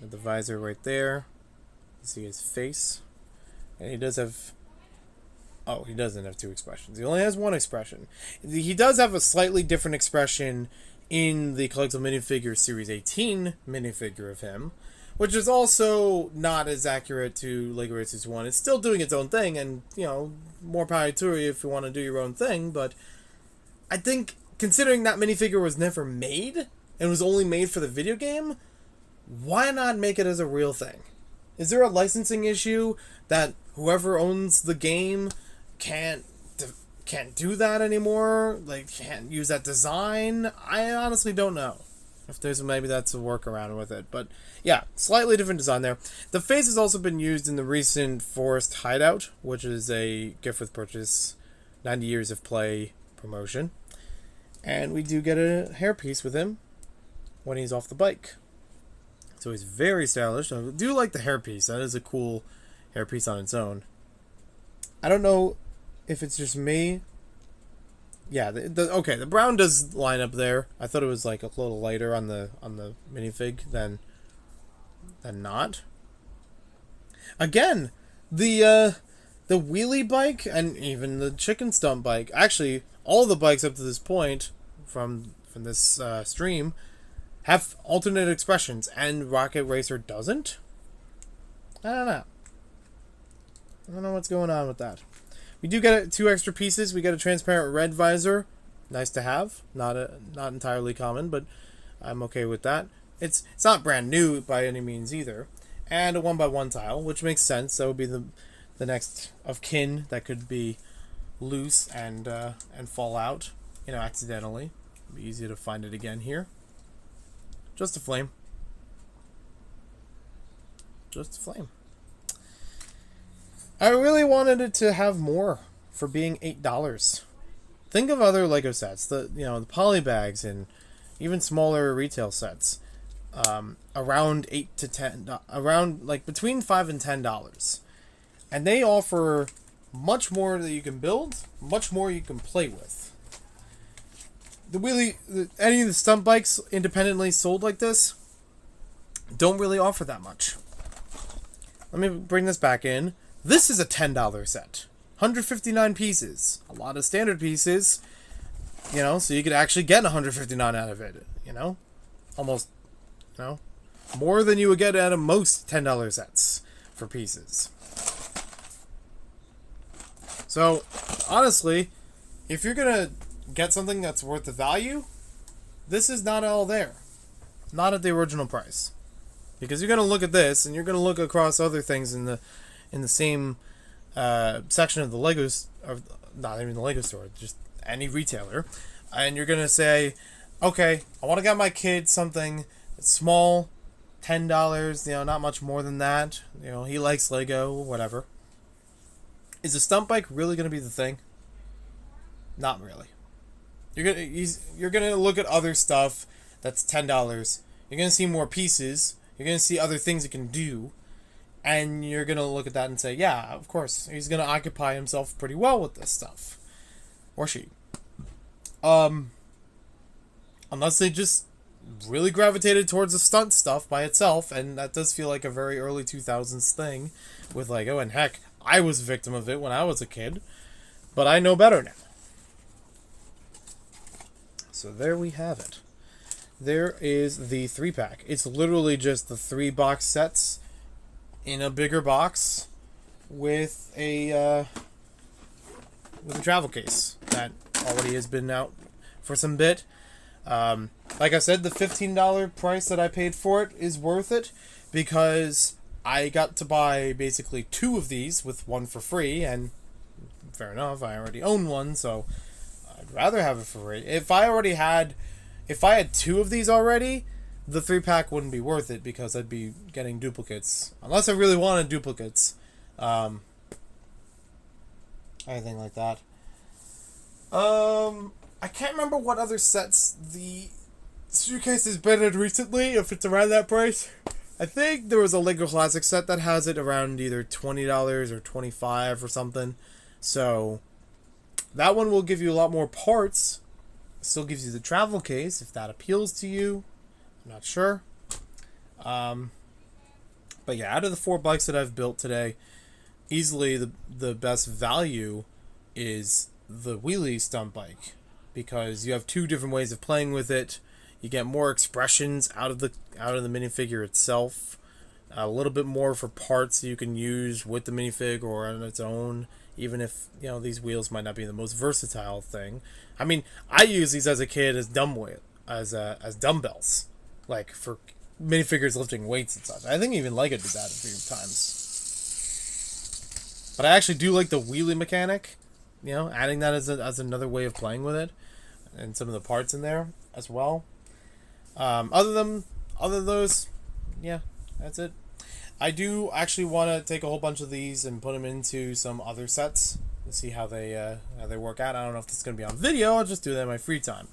With the visor right there. You see his face. And he does have... Oh, he doesn't have two expressions. He only has one expression. He does have a slightly different expression in the Collectible Minifigure Series 18 minifigure of him, which is also not as accurate to LEGO Racers 1. It's still doing its own thing, and, more power to you if you want to do your own thing, but I think, considering that minifigure was never made, and was only made for the video game, why not make it as a real thing? Is there a licensing issue that whoever owns the game can't do that anymore? Like, can't use that design? I honestly don't know. If there's maybe that's a workaround with it. But yeah, slightly different design there. The face has also been used in the recent Forest Hideout, which is a gift with purchase 90 years of play promotion. And we do get a hairpiece with him when he's off the bike. So he's very stylish. I do like the hairpiece. That is a cool hairpiece on its own. I don't know if it's just me. Yeah, okay, the brown does line up there. I thought it was like a little lighter on the minifig than not. Again, the wheelie bike and even the chicken stump bike. Actually, all the bikes up to this point from this stream have alternate expressions, and Rocket Racer doesn't. I don't know what's going on with that. We do get two extra pieces. We get a transparent red visor. Nice to have. Not entirely common, but I'm okay with that. It's not brand new by any means either. And a 1x1 tile, which makes sense. That would be the next of kin that could be loose and fall out, accidentally. It'd be easy to find it again here. Just a flame. Just a flame. I really wanted it to have more for being $8. Think of other LEGO sets, the polybags and even smaller retail sets, around $8 to $10, around like between $5 and $10, and they offer much more that you can build, much more you can play with. Any of the stunt bikes independently sold like this don't really offer that much. Let me bring this back in. This is a $10 set. 159 pieces. A lot of standard pieces, so you could actually get 159 out of it, Almost, more than you would get out of most $10 sets for pieces. So, honestly, if you're going to get something that's worth the value, this is not all there. Not at the original price. Because you're going to look at this, and you're going to look across other things in the same section of the Legos, or not even the Lego store, just any retailer, and you're gonna say, okay, I want to get my kid something that's small, $10, not much more than that. He likes Lego, whatever. Is a stunt bike really gonna be the thing? Not really. You're gonna look at other stuff that's $10. You're gonna see more pieces. You're gonna see other things it can do. And you're going to look at that and say, yeah, of course, he's going to occupy himself pretty well with this stuff. Or she. Unless they just really gravitated towards the stunt stuff by itself, and that does feel like a very early 2000s thing with Lego, and heck, I was a victim of it when I was a kid. But I know better now. So there we have it. There is the 3-pack. It's literally just the 3 box sets in a bigger box with a travel case. that already has been out for some bit. Like I said, the $15 price that I paid for it is worth it because I got to buy basically 2 of these with one for free, and fair enough, I already own one, so I'd rather have it for free. If I had 2 of these already, the 3-pack wouldn't be worth it because I'd be getting duplicates. Unless I really wanted duplicates. Anything like that. I can't remember what other sets the suitcase has been in recently, if it's around that price. I think there was a Lego Classic set that has it around either $20 or $25 or something. So, that one will give you a lot more parts. Still gives you the travel case, if that appeals to you. I'm not sure. But yeah, out of the 4 bikes that I've built today, easily the best value is the wheelie stunt bike. Because you have 2 different ways of playing with it. You get more expressions out of the minifigure itself. A little bit more for parts you can use with the minifig or on its own. Even if, you know, these wheels might not be the most versatile thing. I mean, I used these as a kid as as dumbbells. Like, for minifigures lifting weights and such. I think even Lego did that a few times. But I actually do like the wheelie mechanic. You know, adding that as another way of playing with it. And some of the parts in there as well. Other than those, yeah, that's it. I do actually want to take a whole bunch of these and put them into some other sets to see how they work out. I don't know if this is going to be on video. I'll just do that in my free time.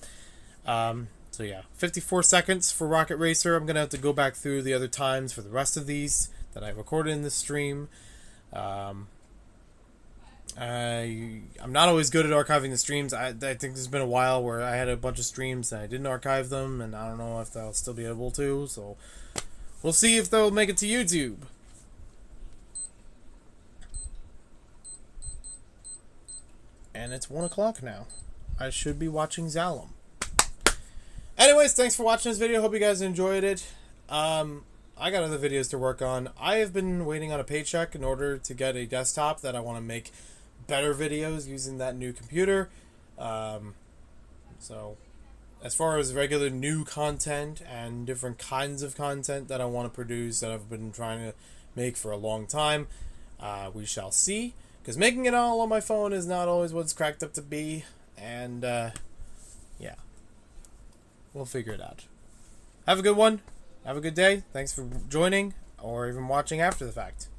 So yeah, 54 seconds for Rocket Racer. I'm going to have to go back through the other times for the rest of these that I recorded in this stream. I'm not always good at archiving the streams. I think there's been a while where I had a bunch of streams and I didn't archive them, and I don't know if they'll still be able to, so we'll see if they'll make it to YouTube. And it's 1 o'clock now. I should be watching Zalem. Anyways, thanks for watching this video. Hope you guys enjoyed it. I got other videos to work on. I have been waiting on a paycheck in order to get a desktop that I want to make better videos using that new computer. So as far as regular new content and different kinds of content that I want to produce that I've been trying to make for a long time, we shall see, because making it all on my phone is not always what it's cracked up to be, and yeah, we'll figure it out. Have a good one. Have a good day. Thanks for joining or even watching after the fact.